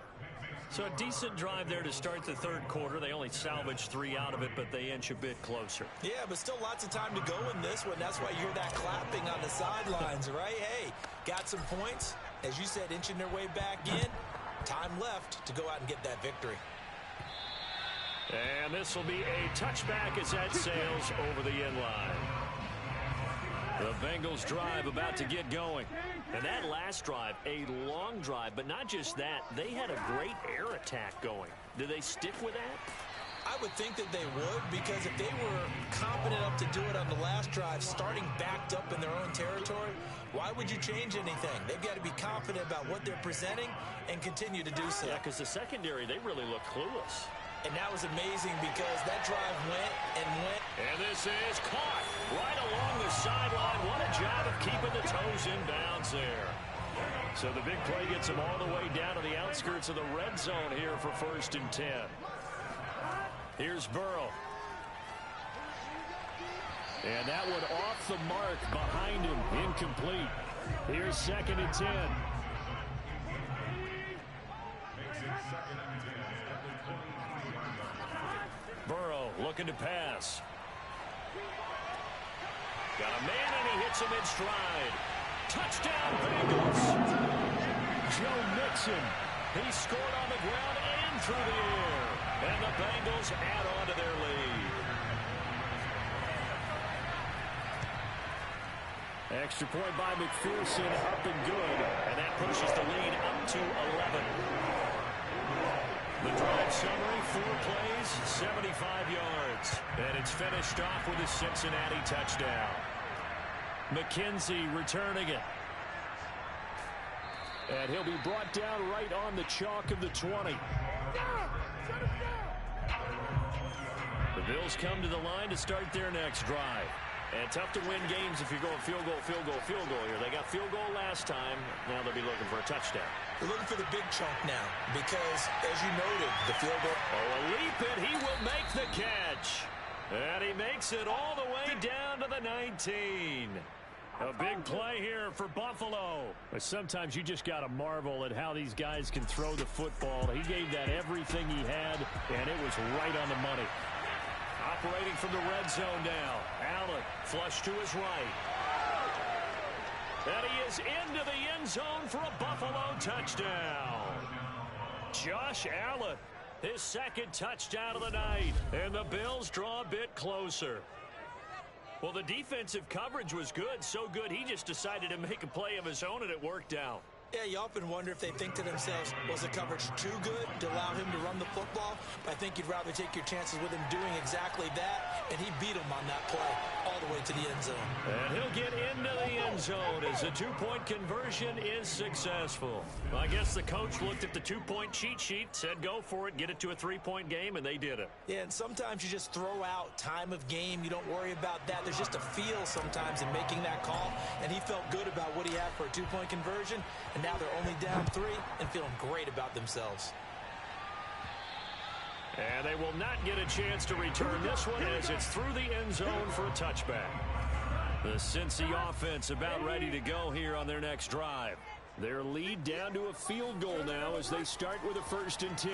So a decent drive there to start the 3rd quarter. They only salvaged 3 out of it, but they inch a bit closer. Yeah, but still lots of time to go in this one. That's why you hear that clapping on the sidelines, right? Hey, got some points. As you said, inching their way back in. Time left to go out and get that victory. And this will be a touchback as that sails over the end line. The Bengals drive about to get going. And that last drive, a long drive, but not just that. They had a great air attack going. Do they stick with that? I would think that they would, because if they were confident enough to do it on the last drive, starting backed up in their own territory, why would you change anything? They've got to be confident about what they're presenting and continue to do so. Yeah, because the secondary, they really look clueless. And that was amazing because that drive went and went. And this is caught right along the sideline. What a job of keeping the toes in bounds there. So the big play gets them all the way down to the outskirts of the red zone here for 1st and 10. Here's Burrow. And that one off the mark behind him. Incomplete. Here's 2nd and 10. Burrow looking to pass. Got a man and he hits him in stride. Touchdown Bengals. Joe Mixon. He scored on the ground and through the air. And the Bengals add on to their lead. Extra point by McPherson, up and good. And that pushes the lead up to 11. The drive summary, 4 plays, 75 yards. And it's finished off with a Cincinnati touchdown. McKenzie returning it. And he'll be brought down right on the chalk of the 20. The Bills come to the line to start their next drive. And tough to win games if you're going field goal, field goal, field goal here. They got field goal last time. Now they'll be looking for a touchdown. They're looking for the big chunk now because, as you noted, the field goal. Oh, a leap, and he will make the catch. And he makes it all the way down to the 19. A big play here for Buffalo. But sometimes you just got to marvel at how these guys can throw the football. He gave that everything he had, and it was right on the money. Operating from the red zone now. Allen flush to his right. And he is into the end zone for a Buffalo touchdown. Josh Allen, his second touchdown of the night. And the Bills draw a bit closer. Well, the defensive coverage was good, so good he just decided to make a play of his own, and it worked out. Yeah, you often wonder if they think to themselves, was the coverage too good to allow him to run the football? I think you'd rather take your chances with him doing exactly that, and he beat him on that play all the way to the end zone. And he'll get into the end zone as the two-point conversion is successful. Well, I guess the coach looked at the two-point cheat sheet, said go for it, get it to a three-point game, and they did it. Yeah, and sometimes you just throw out time of game. You don't worry about that. There's just a feel sometimes in making that call, and he felt good about what he had for a two-point conversion, and now they're only down 3 and feeling great about themselves. And they will not get a chance to return this one as it's through the end zone for a touchback. The Cincy offense about ready to go here on their next drive. Their lead down to a field goal now as they start with a 1st and 10.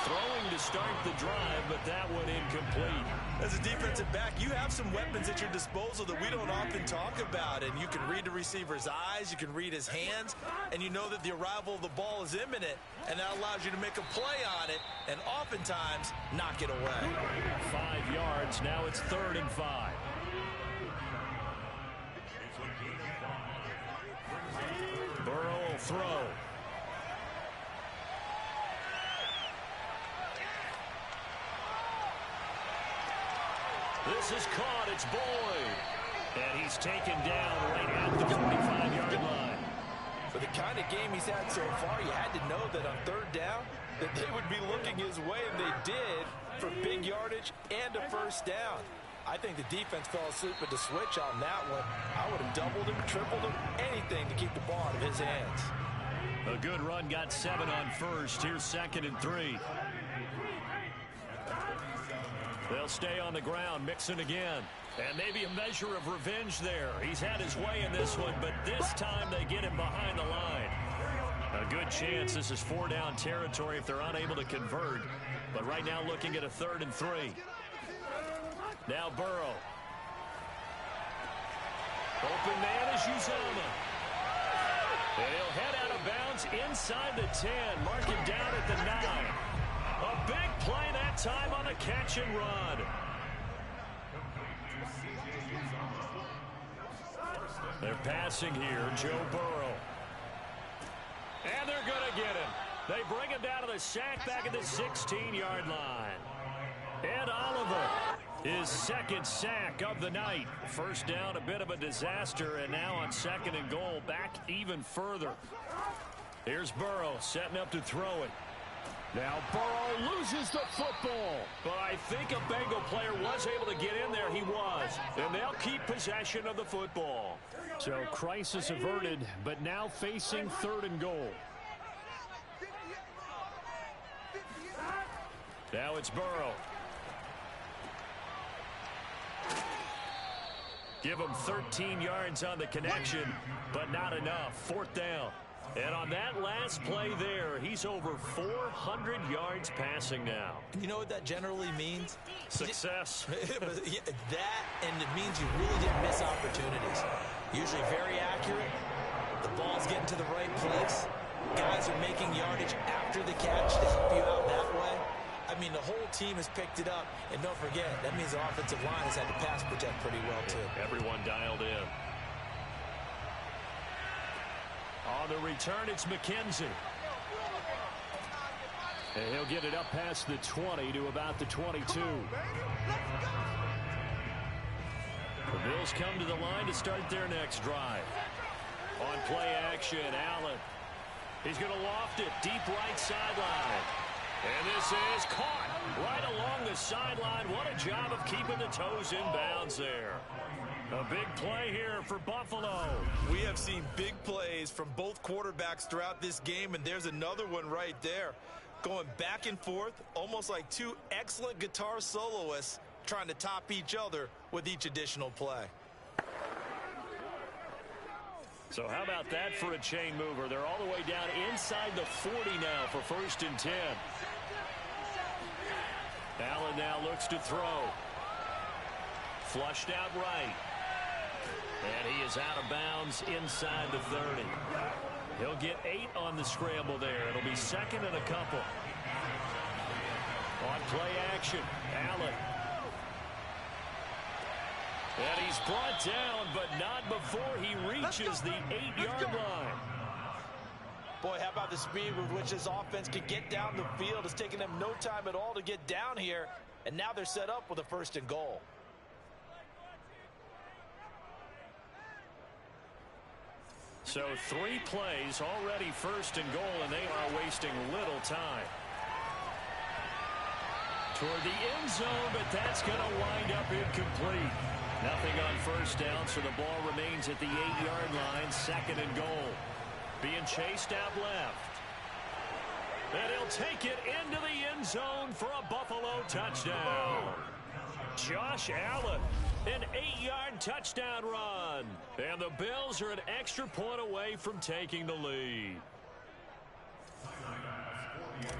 Throwing to start the drive, but that one incomplete. As a defensive back, you have some weapons at your disposal that we don't often talk about. And you can read the receiver's eyes, you can read his hands, and you know that the arrival of the ball is imminent, and that allows you to make a play on it and oftentimes knock it away. 5 yards, now it's 3rd and 5. Burrow will throw. This is caught. It's Boyd. And he's taken down right at the 45-yard line. For the kind of game he's had so far, you had to know that on 3rd down that they would be looking his way, and they did, for big yardage and a 1st down. I think the defense fell asleep at the switch on that one. I would have doubled him, tripled him, anything to keep the ball out of his hands. A good run, got 7 on 1st. Here's 2nd and 3. They'll stay on the ground, Mixon again. And maybe a measure of revenge there. He's had his way in this one, but this time they get him behind the line. A good chance this is 4-down territory if they're unable to convert. But right now looking at a 3rd and 3. Now Burrow. Open man is Uzomah. And he'll head out of bounds inside the 10. Mark him down at the 9. A big play that time on the catch and run. They're passing here, Joe Burrow. And they're going to get him. They bring him down to the sack back at the 16-yard line. Ed Oliver, his 2nd sack of the night. 1st down, a bit of a disaster, and now on 2nd and goal, back even further. Here's Burrow setting up to throw it. Now Burrow loses the football. But I think a Bengal player was able to get in there. He was. And they'll keep possession of the football. So crisis averted, but now facing 3rd and goal. Now it's Burrow. Give him 13 yards on the connection, but not enough. 4th down. And on that last play there, he's over 400 yards passing now. You know what that generally means? Success. That, and it means you really didn't miss opportunities. Usually very accurate. The ball's getting to the right place. Guys are making yardage after the catch to help you out that way. I mean, the whole team has picked it up. And don't forget, that means the offensive line has had to pass protect pretty well, too. Everyone dialed in. On the return, it's McKenzie. And he'll get it up past the 20 to about the 22. The Bills come to the line to start their next drive. On play action, Allen. He's going to loft it deep right sideline. And this is caught right along the sideline. What a job of keeping the toes in bounds there. A big play here for Buffalo. We have seen big plays from both quarterbacks throughout this game, and there's another one right there. Going back and forth, almost like 2 excellent guitar soloists trying to top each other with each additional play. So how about that for a chain mover? They're all the way down inside the 40 now for 1st and 10. Allen now looks to throw. Flushed out right. And he is out of bounds inside the 30. He'll get 8 on the scramble there. It'll be 2nd and a couple. On play action, Allen. And he's brought down, but not before he reaches the 8-yard line. Boy, how about the speed with which this offense can get down the field? It's taken them no time at all to get down here, and now they're set up with a 1st and goal. So 3 plays, already 1st and goal, and they are wasting little time. Toward the end zone, but that's going to wind up incomplete. Nothing on 1st down, so the ball remains at the 8-yard line, 2nd and goal. Being chased out left. And he'll take it into the end zone for a Buffalo touchdown. Josh Allen, an 8-yard touchdown run. And the Bills are an extra point away from taking the lead.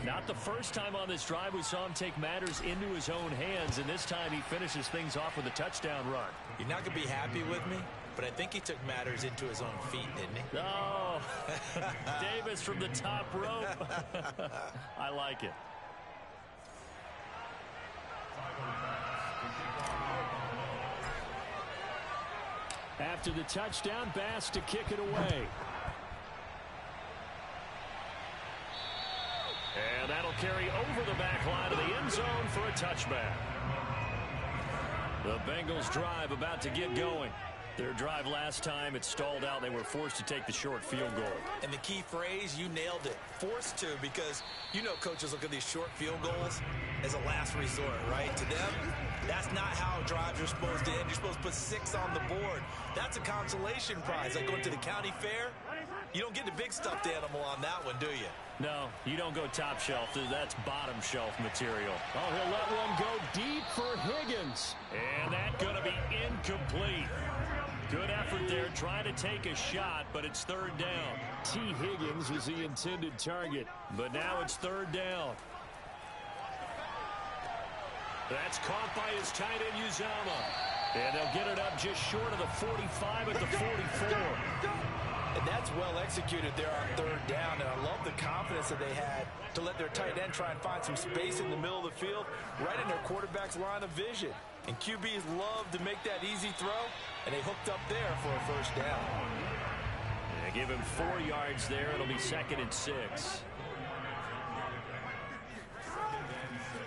Not the first time on this drive we saw him take matters into his own hands, and this time he finishes things off with a touchdown run. You're not going to be happy with me, but I think he took matters into his own feet, didn't he? Oh, Davis from the top rope. I like it. After the touchdown, Bass to kick it away. And that'll carry over the back line of the end zone for a touchback. The Bengals drive about to get going. Their drive last time, it stalled out. They were forced to take the short field goal. And the key phrase, you nailed it. Forced to, because you know coaches look at these short field goals as a last resort, right? To them, that's not how drives are supposed to end. You're supposed to put 6 on the board. That's a consolation prize. Like going to the county fair, you don't get the big stuffed animal on that one, do you? No, you don't go top shelf. That's bottom shelf material. Oh, he'll let one go deep for Higgins. And that's going to be incomplete. Good effort there, trying to take a shot, but it's 3rd down. T. Higgins was the intended target, but now it's 3rd down. That's caught by his tight end, Uzama. And they'll get it up just short of the 45 at the 44. And that's well executed there on 3rd down, and I love the confidence that they had to let their tight end try and find some space in the middle of the field, right in their quarterback's line of vision. And QBs love to make that easy throw, and they hooked up there for a 1st down. Yeah, give him 4 yards there. It'll be 2nd and 6.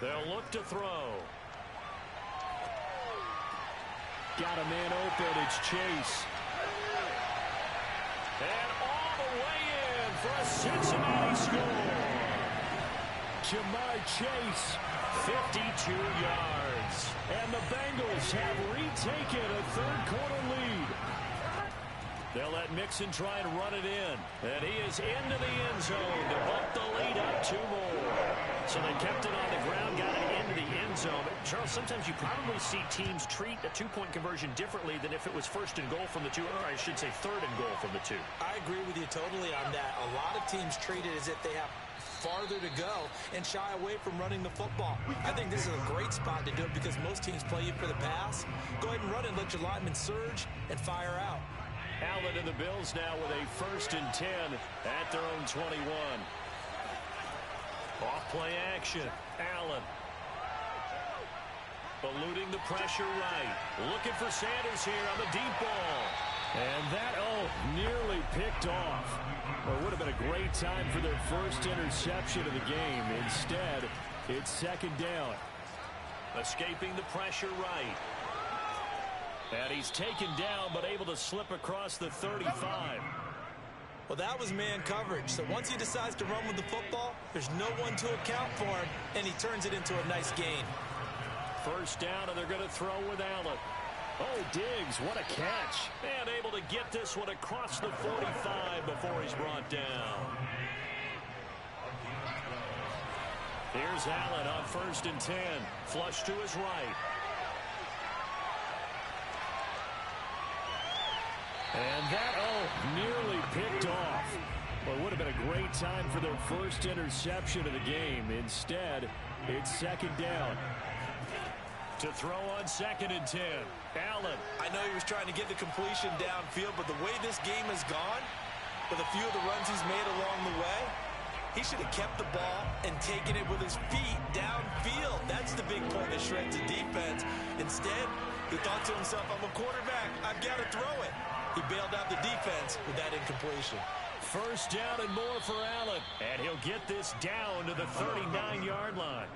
They'll look to throw. Got a man open. It's Chase. And all the way in for a Cincinnati score. Jamar Chase, 52 yards. And the Bengals have retaken a 3rd quarter lead. They'll let Mixon try and run it in. And he is into the end zone to bump the lead up 2 more. So they kept it on the ground, got it into the end zone. But Charles, sometimes you probably see teams treat a 2-point conversion differently than if it was 1st and goal from the 2, or I should say 3rd and goal from the 2. I agree with you totally on that. A lot of teams treat it as if they have farther to go and shy away from running the football. I think this is a great spot to do it because most teams play you for the pass. Go ahead and run it, let your linemen surge and fire out. Allen and the Bills now with a 1st and 10 at their own 21. Off play action. Allen. Eluding the pressure right. Looking for Sanders here on the deep ball. And that, nearly picked off. Well, it would have been a great time for their first interception of the game. Instead, it's 2nd down. Escaping the pressure right. And he's taken down, but able to slip across the 35. Well, that was man coverage. So once he decides to run with the football, there's no one to account for him, and he turns it into a nice gain. 1st down, and they're going to throw with Allen. Oh, Diggs, what a catch. And able to get this one across the 45 before he's brought down. Here's Allen on 1st and 10. Flush to his right. And that, nearly picked off. Well, it would have been a great time for their first interception of the game. Instead, it's second down. To throw on 2nd and 10. Allen. I know he was trying to get the completion downfield, but the way this game has gone, with a few of the runs he's made along the way, he should have kept the ball and taken it with his feet downfield. That's the big play that shreds the defense. Instead, he thought to himself, I'm a quarterback, I've got to throw it. He bailed out the defense with that incompletion. First down and more for Allen. And he'll get this down to the 39-yard line.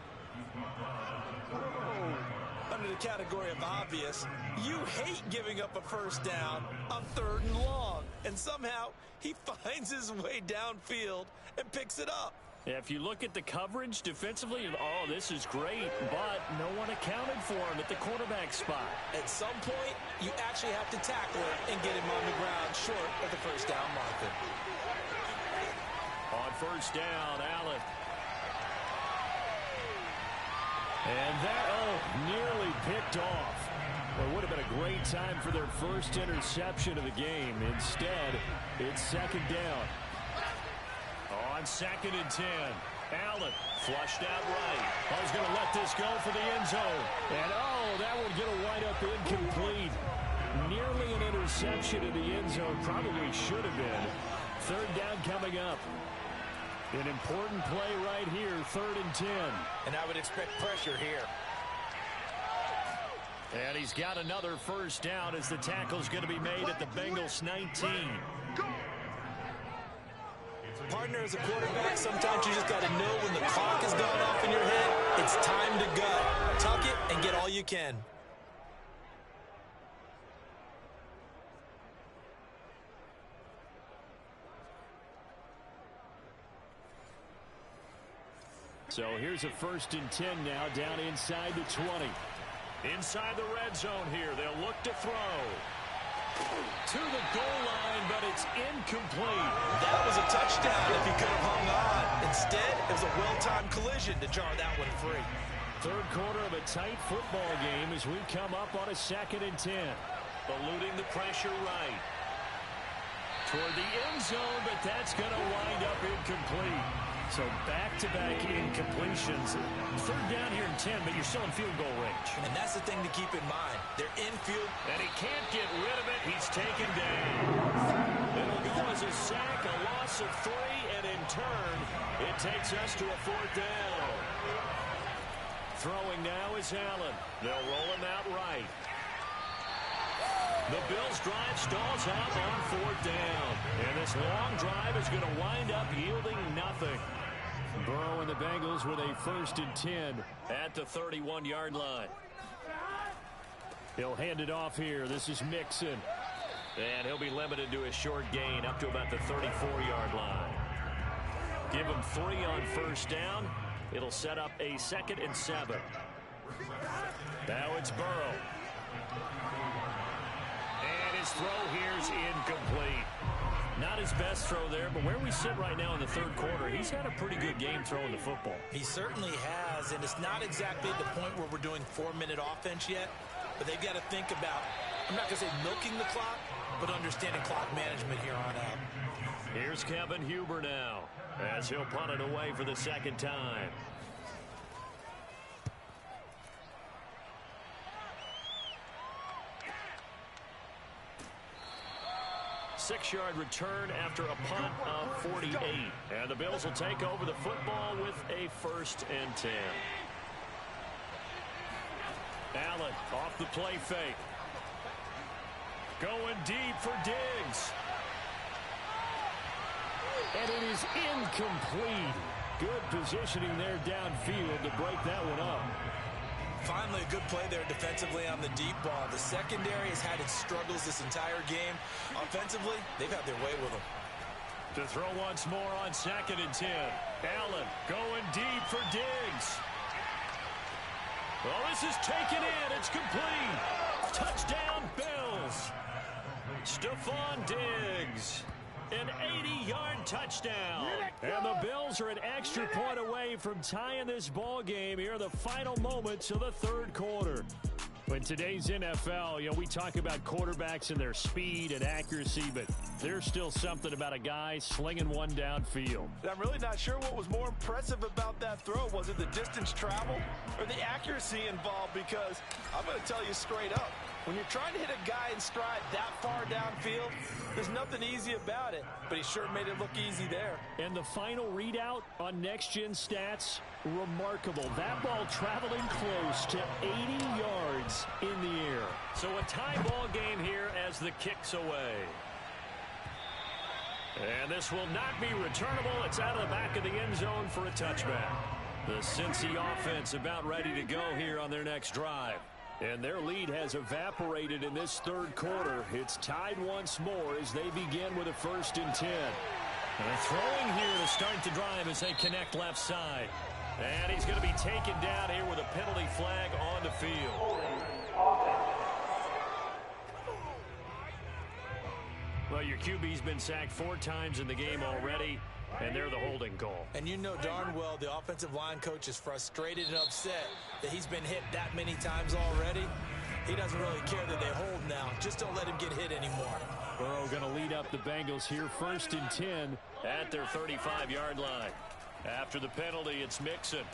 Under the category of obvious, you hate giving up a first down on 3rd and long. And somehow, he finds his way downfield and picks it up. If you look at the coverage defensively, this is great, but no one accounted for him at the quarterback spot. At some point, you actually have to tackle him and get him on the ground short of the first down marker. On first down, Allen. And that, nearly picked off. Well, it would have been a great time for their first interception of the game. Instead, it's second down. On 2nd and 10, Allen flushed out right. He's going to let this go for the end zone. And, that would get a wind up incomplete. Nearly an interception in the end zone. Probably should have been. 3rd down coming up. An important play right here, 3rd and 10. And I would expect pressure here. And he's got another first down as the tackle's going to be made at the Bengals 19. Partner, as a quarterback, sometimes you just got to know when the clock has gone off in your head, it's time to go. Tuck it and get all you can. So here's a 1st and 10 now, down inside the 20. Inside the red zone here, they'll look to throw. To the goal line, but it's incomplete. That was a touchdown if he could have hung on. Instead, it was a well-timed collision to jar that one free. 3rd quarter of a tight football game as we come up on a 2nd and 10. Eluding the pressure right. Toward the end zone, but that's going to wind up incomplete. So back-to-back incompletions. 3rd down here in 10, but you're still in field goal range. And that's the thing to keep in mind. They're in field. And he can't get rid of it. He's taken down. It'll go as a sack, a loss of 3, and in turn, it takes us to a 4th down. Throwing now is Allen. They'll roll him out right. The Bills' drive stalls out on 4th down. And this long drive is going to wind up yielding nothing. Burrow and the Bengals with a 1st and 10 at the 31-yard line. He'll hand it off here. This is Mixon. And he'll be limited to a short gain up to about the 34-yard line. Give him 3 on 1st down. It'll set up a 2nd and 7. Now it's Burrow. And his throw here's incomplete. Not his best throw there, but where we sit right now in the 3rd quarter, he's had a pretty good game throwing the football. He certainly has, and it's not exactly at the point where we're doing 4-minute offense yet, but they've got to think about, I'm not going to say milking the clock, but understanding clock management here on out. Here's Kevin Huber now, as he'll punt it away for the 2nd time. Six-yard return after a punt of 48. And the Bills will take over the football with a 1st and 10. Allen off the play fake. Going deep for Diggs. And it is incomplete. Good positioning there downfield to break that one up. Finally, a good play there defensively on the deep ball. The secondary has had its struggles this entire game. Offensively, they've had their way with them. To throw once more on 2nd and 10. Allen going deep for Diggs. Well, this is taken in. It's complete. Touchdown, Bills. Stephon Diggs. An 80-yard touchdown. And the Bills are an extra point away from tying this ball game here in the final moments of the 3rd quarter. In today's NFL, we talk about quarterbacks and their speed and accuracy, but there's still something about a guy slinging one downfield. I'm really not sure what was more impressive about that throw. Was it the distance traveled or the accuracy involved? Because I'm going to tell you straight up, when you're trying to hit a guy in stride that far downfield, there's nothing easy about it, but he sure made it look easy there. And the final readout on next-gen stats, remarkable. That ball traveling close to 80 yards in the air. So a tie ball game here as the kick's away. And this will not be returnable. It's out of the back of the end zone for a touchback. The Cincy offense about ready to go here on their next drive. And their lead has evaporated in this third quarter. It's tied once more as they begin with a 1st and 10. And throwing here to start the drive as they connect left side. And he's going to be taken down here with a penalty flag on the field. Well, your QB's been sacked 4 times in the game already, and they're the holding call. And you know darn well the offensive line coach is frustrated and upset that he's been hit that many times already. He doesn't really care that they hold now. Just don't let him get hit anymore. Burrow going to lead up the Bengals here, 1st and 10 at their 35-yard line. After the penalty, it's Mixon.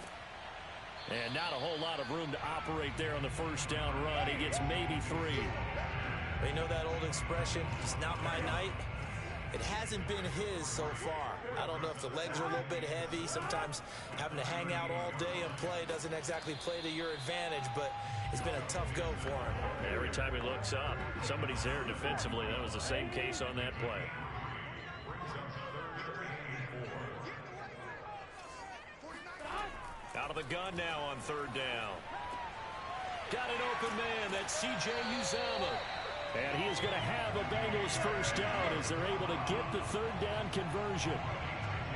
And not a whole lot of room to operate there on the first down run. He gets maybe 3. You know that old expression, it's not my night? It hasn't been his so far. I don't know if the legs are a little bit heavy. Sometimes having to hang out all day and play doesn't exactly play to your advantage, but it's been a tough go for him. Every time he looks up, somebody's there defensively. That was the same case on that play. Out of the gun now on 3rd down. Got an open man. That's C.J. Uzomah. And he is going to have a Bengals 1st down as they're able to get the 3rd down conversion.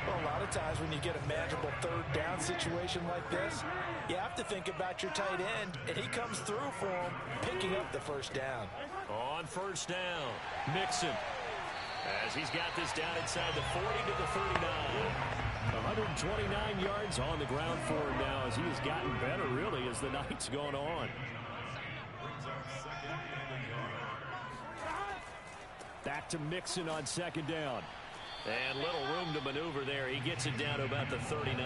Well, a lot of times when you get a manageable 3rd down situation like this, you have to think about your tight end, and he comes through for him, picking up the 1st down. On 1st down, Mixon. As he's got this down inside the 40 to the 39. 129 yards on the ground for him now as he has gotten better, really, as the night's gone on. Back to Mixon on 2nd down. And little room to maneuver there. He gets it down to about the 39.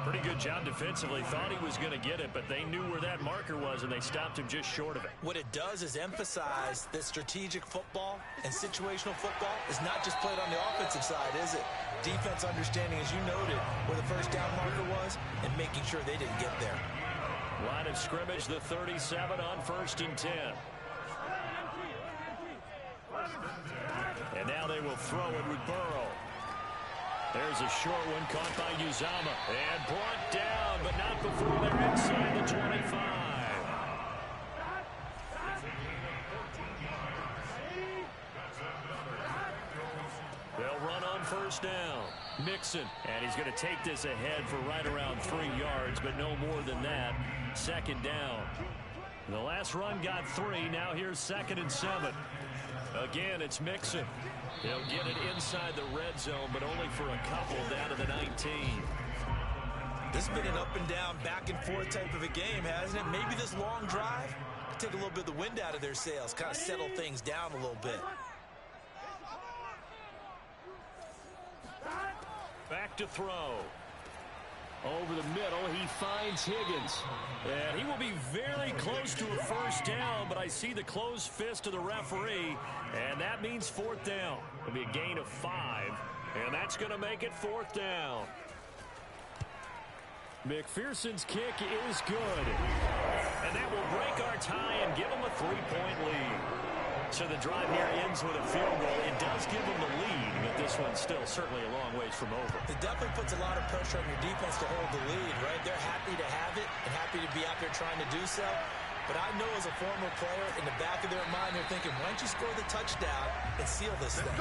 Pretty good job defensively. Thought he was going to get it, but they knew where that marker was, and they stopped him just short of it. What it does is emphasize that strategic football and situational football is not just played on the offensive side, is it? Defense understanding, as you noted, where the 1st down marker was and making sure they didn't get there. Line of scrimmage, the 37 on 1st and 10. And now they will throw it with Burrow. There's a short one caught by Uzomah. And brought down, but not before they're inside the 25. They'll run on 1st down. Mixon. And he's going to take this ahead for right around 3 yards, but no more than that. 2nd down. The last run got 3. Now here's 2nd and 7. Again, it's Mixon. He'll get it inside the red zone, but only for a couple down to the 19. This has been an up and down, back and forth type of a game, hasn't it? Maybe this long drive could take a little bit of the wind out of their sails, kind of settle things down a little bit. Back to throw. Over the middle, he finds Higgins. And he will be very close to a 1st down, but I see the closed fist of the referee, and that means 4th down. It'll be a gain of 5, and that's going to make it 4th down. McPherson's kick is good. And that will break our tie and give them a 3-point lead. So the drive here ends with a field goal. It does give them the lead, but this one's still certainly a long ways from over. It definitely puts a lot of pressure on your defense to hold the lead, right? They're happy to have it and happy to be out there trying to do so. But I know as a former player, in the back of their mind, they're thinking, why don't you score the touchdown and seal this thing?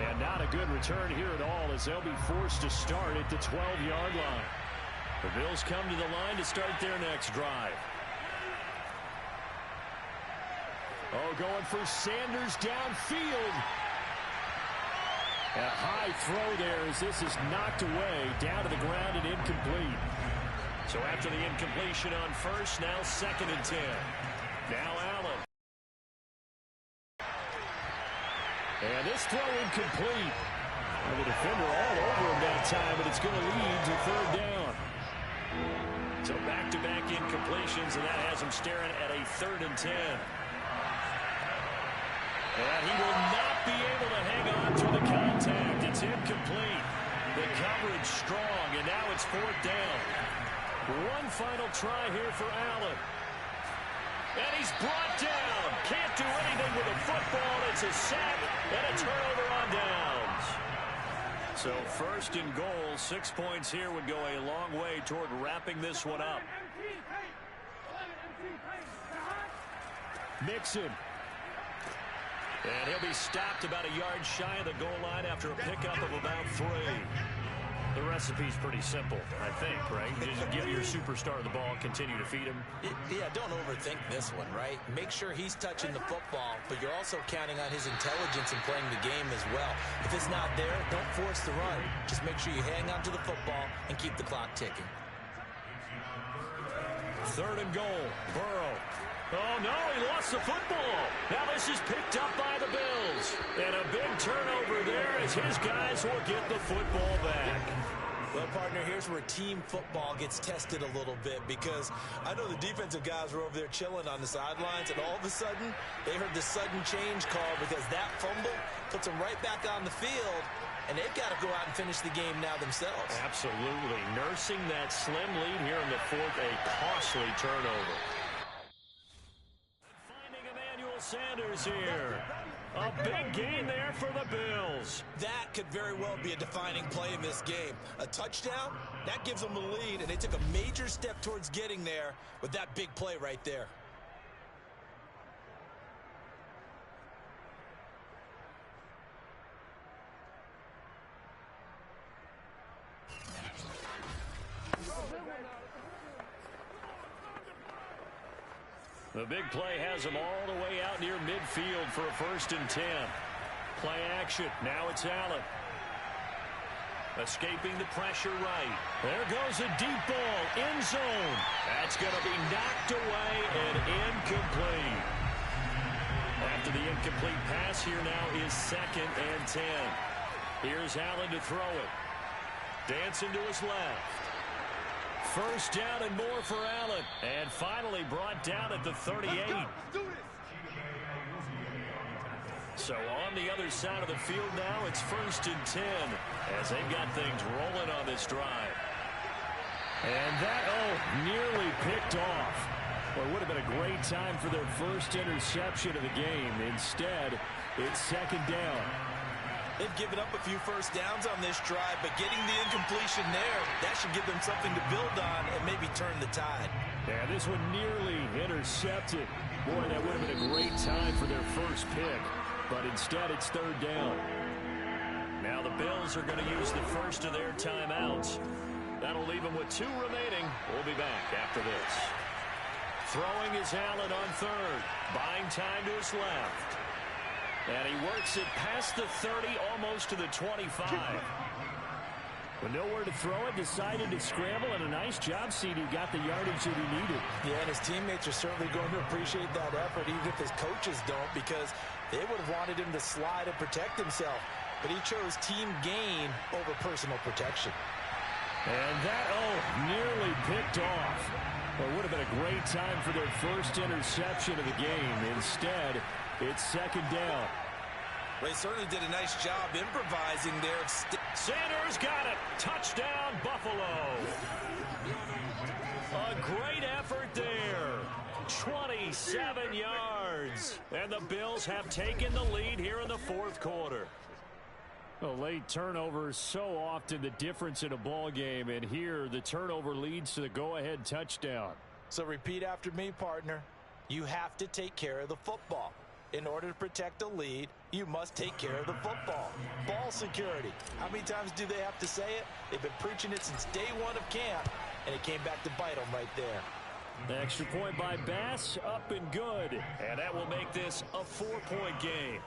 And not a good return here at all as they'll be forced to start at the 12-yard line. The Bills come to the line to start their next drive. Oh, going for Sanders downfield. A high throw there as this is knocked away, down to the ground and incomplete. So after the incompletion on first, now 2nd and 10. Now Allen. And this throw incomplete. And the defender all over him that time, but it's going to lead to 3rd down. So back-to-back incompletions, and that has him staring at a 3rd and 10. And he will not be able to hang on through the contact. It's incomplete. The coverage strong, and now it's 4th down. One final try here for Allen. And he's brought down. Can't do anything with a football. It's a sack and a turnover on downs. So 1st and goal, 6 points here would go a long way toward wrapping this one up. Mixon. And he'll be stopped about a yard shy of the goal line after a pickup of about 3. The recipe's pretty simple, I think, right? Just give your superstar the ball, continue to feed him. Yeah, don't overthink this one, right? Make sure he's touching the football, but you're also counting on his intelligence in playing the game as well. If it's not there, don't force the run. Just make sure you hang on to the football and keep the clock ticking. 3rd and goal. Burrow. Oh, no, he lost the football. Now this is picked up by the Bills. And a big turnover there as his guys will get the football back. Well, partner, here's where team football gets tested a little bit, because I know the defensive guys were over there chilling on the sidelines, and all of a sudden, they heard the sudden change call because that fumble puts them right back on the field, and they've got to go out and finish the game now themselves. Absolutely. Nursing that slim lead here in the 4th, a costly turnover. Sanders here. A big gain there for the Bills. That could very well be a defining play in this game. A touchdown, that gives them the lead, and they took a major step towards getting there with that big play right there. The big play has him all the way out near midfield for a 1st and 10. Play action. Now it's Allen. Escaping the pressure right. There goes a deep ball. End zone. That's going to be knocked away and incomplete. After the incomplete pass, here now is 2nd and 10. Here's Allen to throw it. Dancing to his left. 1st down and more for Allen. And finally brought down at the 38. So on the other side of the field now, it's 1st and 10 as they've got things rolling on this drive. And that, nearly picked off. Well, it would have been a great time for their first interception of the game. Instead, it's 2nd down. They've given up a few first downs on this drive, but getting the incompletion there, that should give them something to build on and maybe turn the tide. Yeah, this one nearly intercepted. Boy, that would have been a great time for their first pick, but instead it's 3rd down. Now the Bills are going to use the first of their timeouts. That'll leave them with 2 remaining. We'll be back after this. Throwing is Allen on 3rd. Buying time to his left. And he works it past the 30, almost to the 25. With nowhere to throw it, decided to scramble, and a nice job, CD. Got the yardage that he needed. Yeah, and his teammates are certainly going to appreciate that effort, even if his coaches don't, because they would have wanted him to slide and protect himself. But he chose team gain over personal protection. And that, nearly picked off. Well, it would have been a great time for their first interception of the game. Instead, it's 2nd down. They certainly did a nice job improvising there. Sanders got it. Touchdown, Buffalo. A great effort there. 27 yards. And the Bills have taken the lead here in the 4th quarter. A late turnover is so often the difference in a ball game, and here the turnover leads to the go-ahead touchdown. So repeat after me, partner. You have to take care of the football. In order to protect a lead, you must take care of the football. Ball security. How many times do they have to say it? They've been preaching it since day 1 of camp, and it came back to bite them right there. The extra point by Bass, up and good. And that will make this a 4-point game.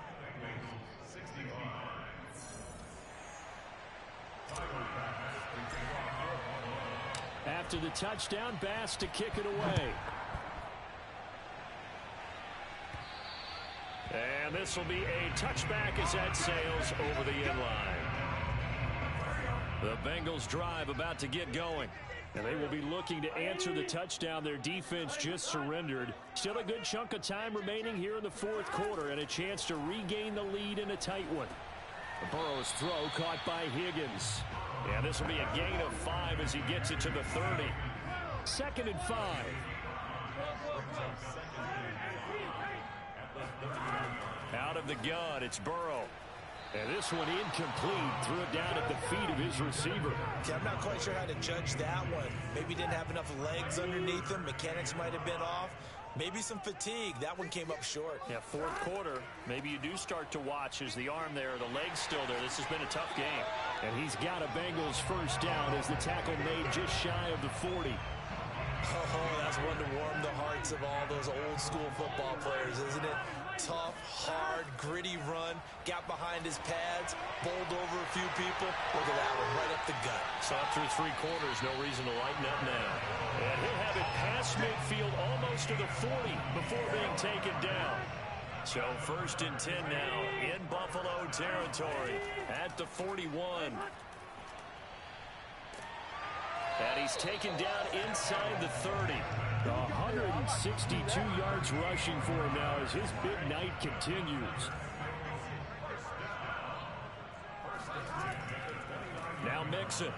After the touchdown, Bass to kick it away. And this will be a touchback as that sails over the end line. The Bengals drive about to get going. And they will be looking to answer the touchdown their defense just surrendered. Still a good chunk of time remaining here in the fourth quarter and a chance to regain the lead in a tight one. Burrow's throw caught by Higgins. And this will be a gain of 5 as he gets it to the 30. 2nd and 5. Out of the gun, it's Burrow. And this one incomplete. Threw it down at the feet of his receiver. Yeah, I'm not quite sure how to judge that one. Maybe didn't have enough legs underneath him. Mechanics might have been off. Maybe some fatigue. That one came up short. Yeah, fourth quarter. Maybe you do start to watch as the arm there, the leg's still there. This has been a tough game. And he's got a Bengals first down as the tackle made just shy of the 40. Oh, that's one to warm the hearts of all those old school football players, isn't it? Tough, hard, gritty run. Got behind his pads, bowled over a few people. Look at that one, right up the gut. So through 3 quarters, no reason to lighten up now. And he'll have it past midfield almost to the 40 before being taken down. So 1st and 10 now in Buffalo territory at the 41. And he's taken down inside the 30. 162 yards rushing for him now as his big night continues. Now Mixon.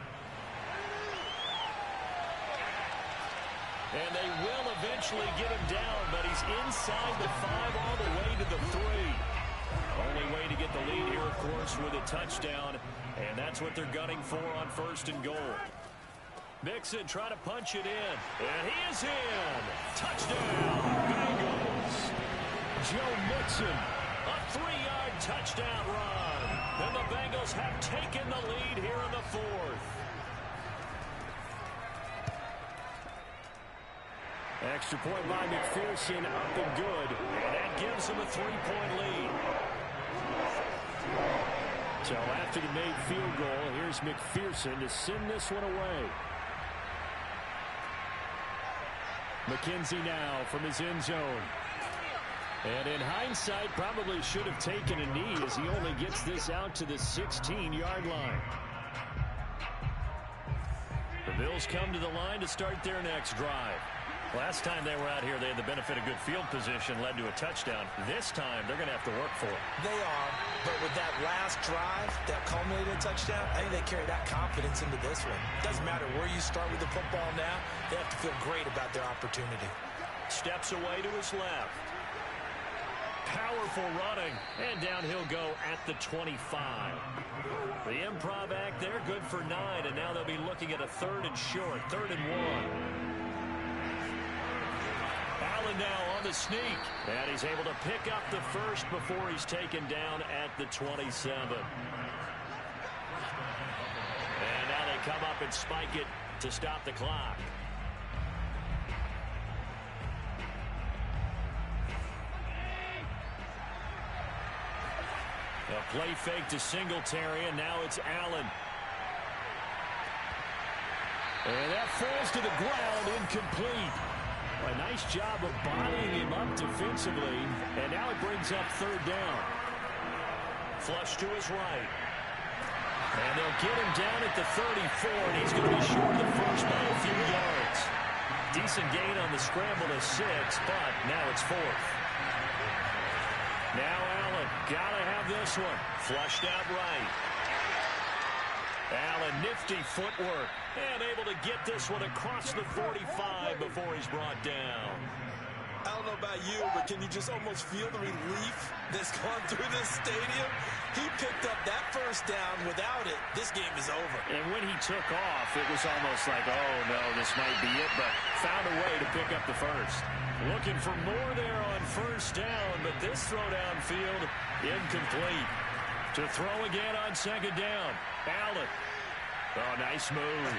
And they will eventually get him down, but he's inside the 5 all the way to the 3. Only way to get the lead here, of course, with a touchdown. And that's what they're gunning for on 1st and goal. Mixon trying to punch it in. And he is in. Touchdown, Bengals. Joe Mixon, a 3-yard touchdown run. And the Bengals have taken the lead here in the 4th. Extra point by McPherson, up and good. And that gives him a 3-point lead. So after the made field goal, here's McPherson to send this one away. McKenzie now from his end zone. And in hindsight, probably should have taken a knee as he only gets this out to the 16-yard line. The Bills come to the line to start their next drive. Last time they were out here, they had the benefit of good field position, led to a touchdown. This time, they're going to have to work for it. They are, but with that last drive, that culminated touchdown, I think they carry that confidence into this one. Doesn't matter where you start with the football now, they have to feel great about their opportunity. Steps away to his left. Powerful running, and down he'll go at the 25. The improv act there, good for 9, and now they'll be looking at a 3rd and short, 3rd and 1. Allen now on the sneak, and he's able to pick up the first before he's taken down at the 27. And now they come up and spike it to stop the clock. A play fake to Singletary, and now it's Allen. And that falls to the ground, incomplete. A nice job of bottling him up defensively, and now it brings up 3rd down. Flush to his right. And they'll get him down at the 34, and he's going to be short of the first by a few yards. Decent gain on the scramble to 6, but now it's 4th. Now Allen, gotta have this one. Flushed out right. Allen, nifty footwork, and able to get this one across the 45 before he's brought down. I don't know about you, but can you just almost feel the relief that's gone through this stadium? He picked up that first down. Without it, this game is over. And when he took off, it was almost like, oh, no, this might be it, but found a way to pick up the first. Looking for more there on 1st down, but this throw downfield, incomplete. To throw again on 2nd down. Allen. Oh, nice move.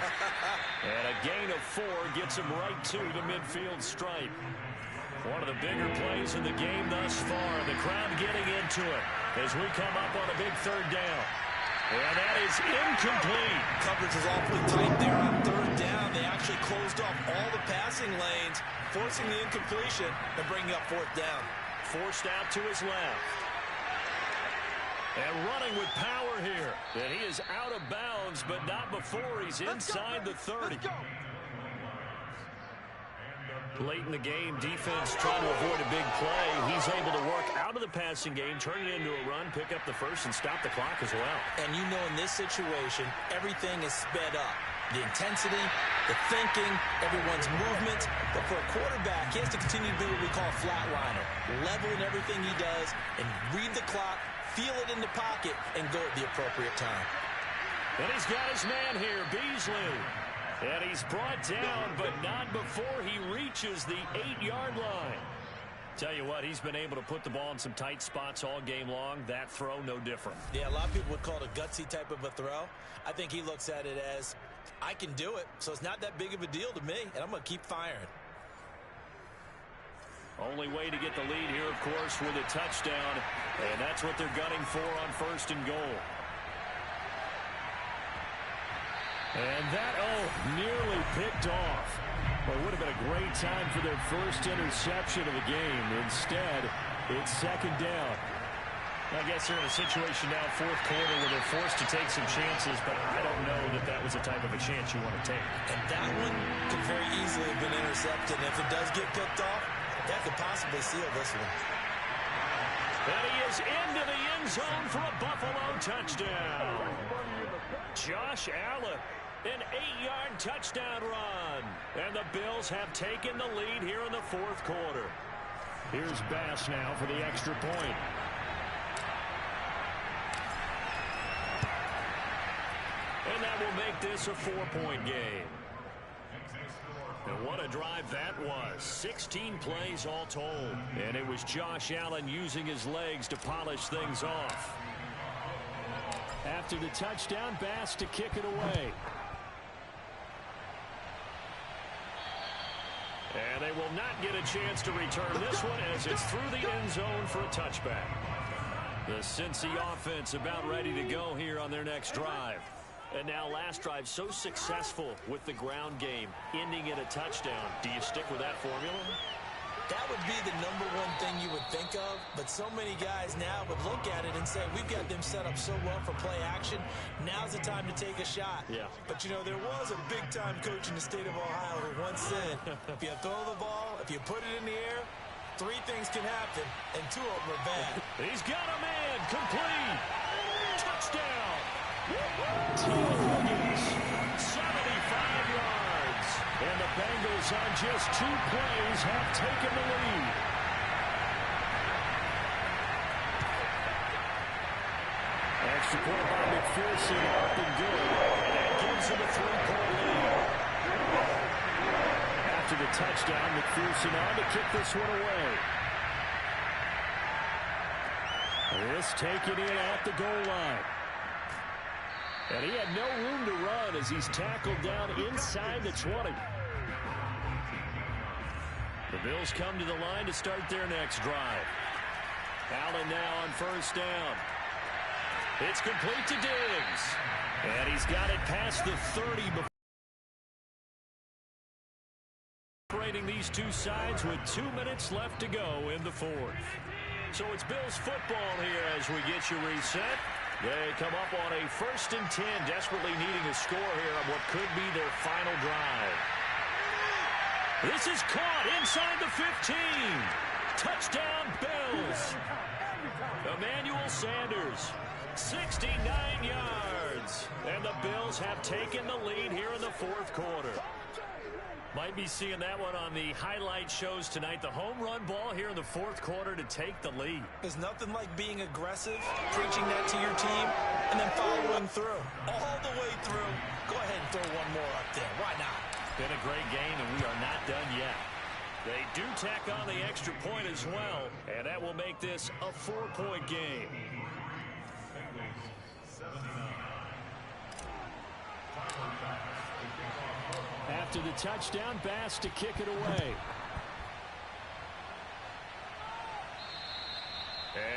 And a gain of 4 gets him right to the midfield stripe. One of the bigger plays in the game thus far. The crowd getting into it as we come up on a big 3rd down. And that is incomplete. Coverage is awfully tight there on third down. They actually closed off all the passing lanes, forcing the incompletion and bringing up fourth down. Forced out to his left. And running with power here. And he is out of bounds, but not before he's inside the 30. Late in the game, defense trying to avoid a big play. He's able to work out of the passing game, turn it into a run, pick up the first, and stop the clock as well. And you know in this situation, everything is sped up. The intensity, the thinking, everyone's movement. But for a quarterback, he has to continue to do what we call a flatliner. Level in everything he does and read the clock, feel it in the pocket, and go at the appropriate time. And he's got his man here, Beasley. And he's brought down, but not before he reaches the 8-yard line. Tell you what, he's been able to put the ball in some tight spots all game long. That throw, no different. Yeah, a lot of people would call it a gutsy type of a throw. I think he looks at it as, I can do it, so it's not that big of a deal to me, and I'm going to keep firing. Only way to get the lead here, of course, with a touchdown. And that's what they're gunning for on first and goal. And that, nearly picked off. Well, it would have been a great time for their first interception of the game. Instead, it's second down. I guess they're in a situation now, fourth quarter, where they're forced to take some chances, but I don't know that that was the type of a chance you want to take. And that one could very easily have been intercepted. And if it does get picked off, that could possibly seal this one. And he is into the end zone for a Buffalo touchdown. Josh Allen. An 8-yard touchdown run. And the Bills have taken the lead here in the fourth quarter. Here's Bass now for the extra point. And that will make this a 4-point game. And what a drive that was. 16 plays all told. And it was Josh Allen using his legs to polish things off. After the touchdown, Bass to kick it away. And they will not get a chance to return this one as it's through the end zone for a touchback. The Cincy offense about ready to go here on their next drive. And now last drive so successful with the ground game, ending in a touchdown. Do you stick with that formula? That would be the number one thing you would think of, but so many guys now would look at it and say, we've got them set up so well for play action. Now's the time to take a shot. Yeah. But, you know, there was a big-time coach in the state of Ohio who once said, if you throw the ball, if you put it in the air, 3 things can happen, and 2 of them are bad. He's got a man, complete. Touchdown. Team Bengels, 75 yards. And the Bengals on just 2 plays have taken the lead. Extra point by McPherson, up and good. And that gives them a 3-point lead. After the touchdown, McPherson on to kick this one away. This taken in at the goal line. And he had no room to run as he's tackled down inside the 20. The Bills come to the line to start their next drive. Allen now on first down. It's complete to Diggs. And he's got it past the 30 before. Separating these two sides with 2 minutes left to go in the fourth. So it's Bills football here as we get you reset. They come up on a 1st and 10, desperately needing a score here on what could be their final drive. This is caught inside the 15. Touchdown, Bills. Emmanuel Sanders, 69 yards. And the Bills have taken the lead here in the fourth quarter. Might be seeing that one on the highlight shows tonight. The home run ball here in the fourth quarter to take the lead. There's nothing like being aggressive, preaching that to your team, and then following through. All the way through. Go ahead and throw one more up there. Why not? Been a great game, and we are not done yet. They do tack on the extra point as well, and that will make this a 4-point game. After the touchdown, Bass to kick it away.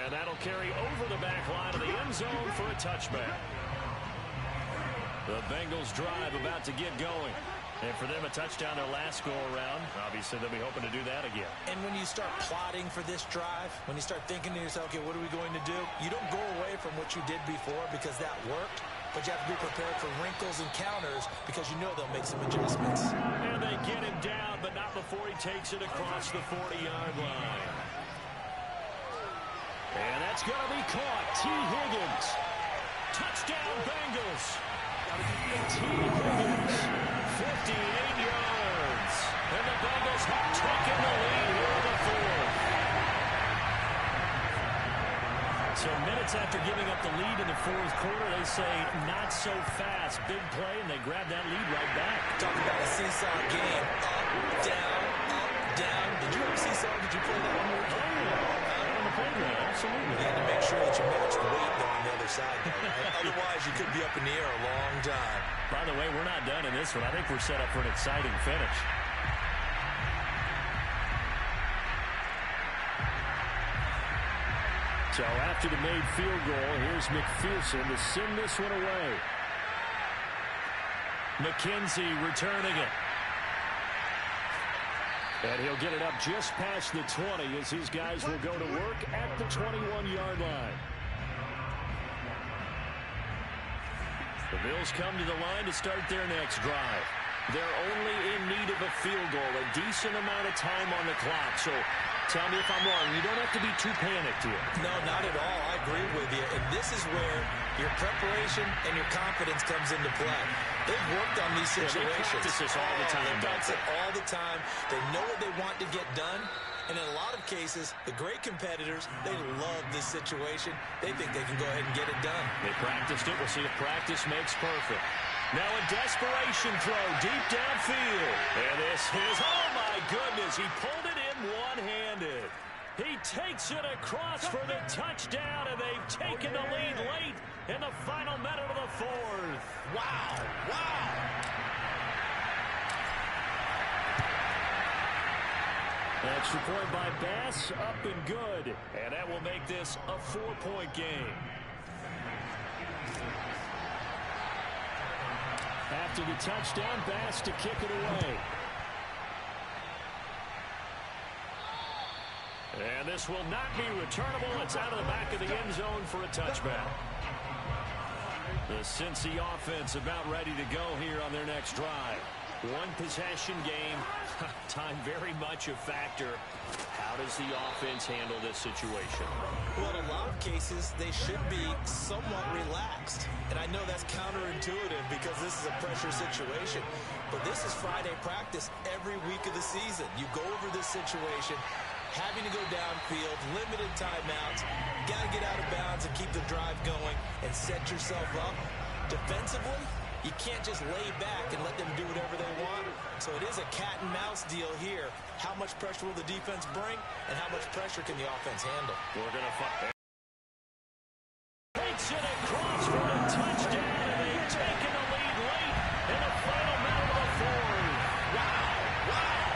And that'll carry over the back line of the end zone for a touchback. The Bengals drive about to get going. And for them, a touchdown their last go-around. Obviously, they'll be hoping to do that again. And when you start plotting for this drive, when you start thinking to yourself, okay, what are we going to do? You don't go away from what you did before because that worked. But you have to be prepared for wrinkles and counters because you know they'll make some adjustments. And they get him down, but not before he takes it across the 40-yard line. And that's going to be caught. T. Higgins. Touchdown, Bengals. T. Higgins, 58 yards. And the Bengals have taken the lead here in the fourth. So minutes after giving up the lead in the fourth quarter, they say not so fast. Big play, and they grab that lead right back. Talk about a seesaw game. Up, down, up, down. Did you ever seesaw? Did you play that one? On the playground, absolutely. You had to make sure that you matched weight though on the other side, though, right? Otherwise, you could be up in the air a long time. By the way, we're not done in this one. I think we're set up for an exciting finish. So after the made field goal, here's McPherson to send this one away. McKenzie returning it. And he'll get it up just past the 20 as his guys will go to work at the 21-yard line. The Bills come to the line to start their next drive. They're only in need of a field goal, a decent amount of time on the clock. So tell me if I'm wrong. You don't have to be too panicked here. No, not at all. I agree with you. And this is where your preparation and your confidence comes into play. They've worked on these situations. They practice this all the time. They practice it all the time. They know what they want to get done. And in a lot of cases, the great competitors, they love this situation. They think they can go ahead and get it done. They practiced it. We'll see if practice makes perfect. Now a desperation throw deep downfield. And this is, oh my goodness, he pulled it in one-handed. He takes it across for the touchdown, and they've taken the lead late in the final minute of the fourth. Wow, wow. Extra point by Bass, up and good. And that will make this a 4-point game. After the touchdown, Bass to kick it away. And this will not be returnable. It's out of the back of the end zone for a touchback. The Cincy offense about ready to go here on their next drive. One possession game. Time very much a factor. How does the offense handle this situation? Well, in a lot of cases, they should be somewhat relaxed. And I know that's counterintuitive because this is a pressure situation. But this is Friday practice every week of the season. You go over this situation, having to go downfield, limited timeouts, got to get out of bounds and keep the drive going and set yourself up. Defensively, you can't just lay back and let them do whatever they want. So it is a cat-and-mouse deal here. How much pressure will the defense bring, and how much pressure can the offense handle? We're going to fight. Takes it across for a touchdown, and they've taken the lead late in the final minute of the fourth. Wow, wow.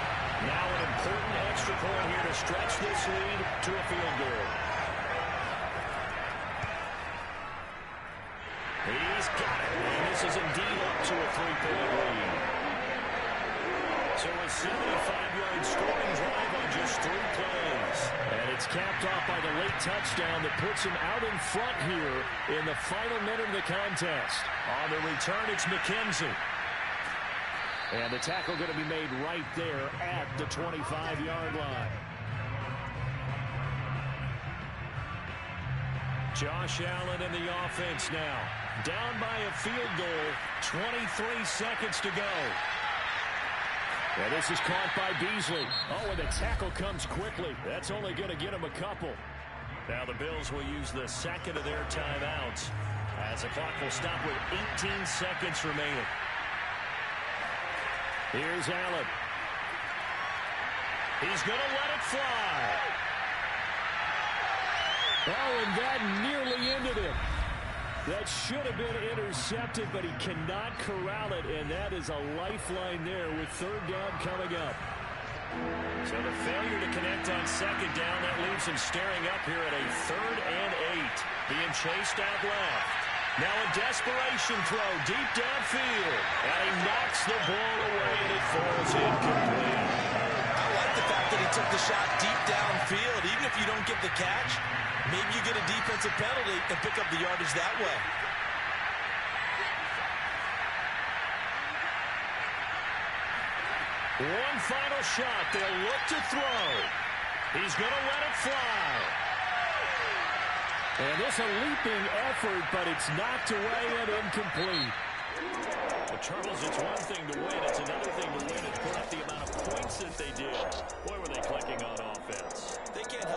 Now an important extra point here to stretch this lead to a field goal. He's got it. And this is indeed up to a 3-point lead. So a 75-yard scoring drive on just 3 plays. And it's capped off by the late touchdown that puts him out in front here in the final minute of the contest. On the return, it's McKenzie. And the tackle going to be made right there at the 25-yard line. Josh Allen in the offense now. Down by a field goal, 23 seconds to go. And this is caught by Beasley. Oh, and the tackle comes quickly. That's only going to get him a couple. Now the Bills will use the second of their timeouts as the clock will stop with 18 seconds remaining. Here's Allen. He's going to let it fly. Oh, and that nearly ended him. That should have been intercepted, but he cannot corral it, and that is a lifeline there with third down coming up. So the failure to connect on second down, that leaves him staring up here at a 3rd and 8. Being chased out left. Now a desperation throw deep downfield. And he knocks the ball away, and it falls incomplete. I like the fact that he took the shot deep downfield. Even if you don't get the catch, maybe you get a defensive penalty and pick up the yardage that way. One final shot. They'll look to throw. He's going to let it fly. And this a leaping effort, but it's knocked away and incomplete. Well, Charles, it's one thing to win. It's another thing to win and put up the amount of points that they did. Boy, were they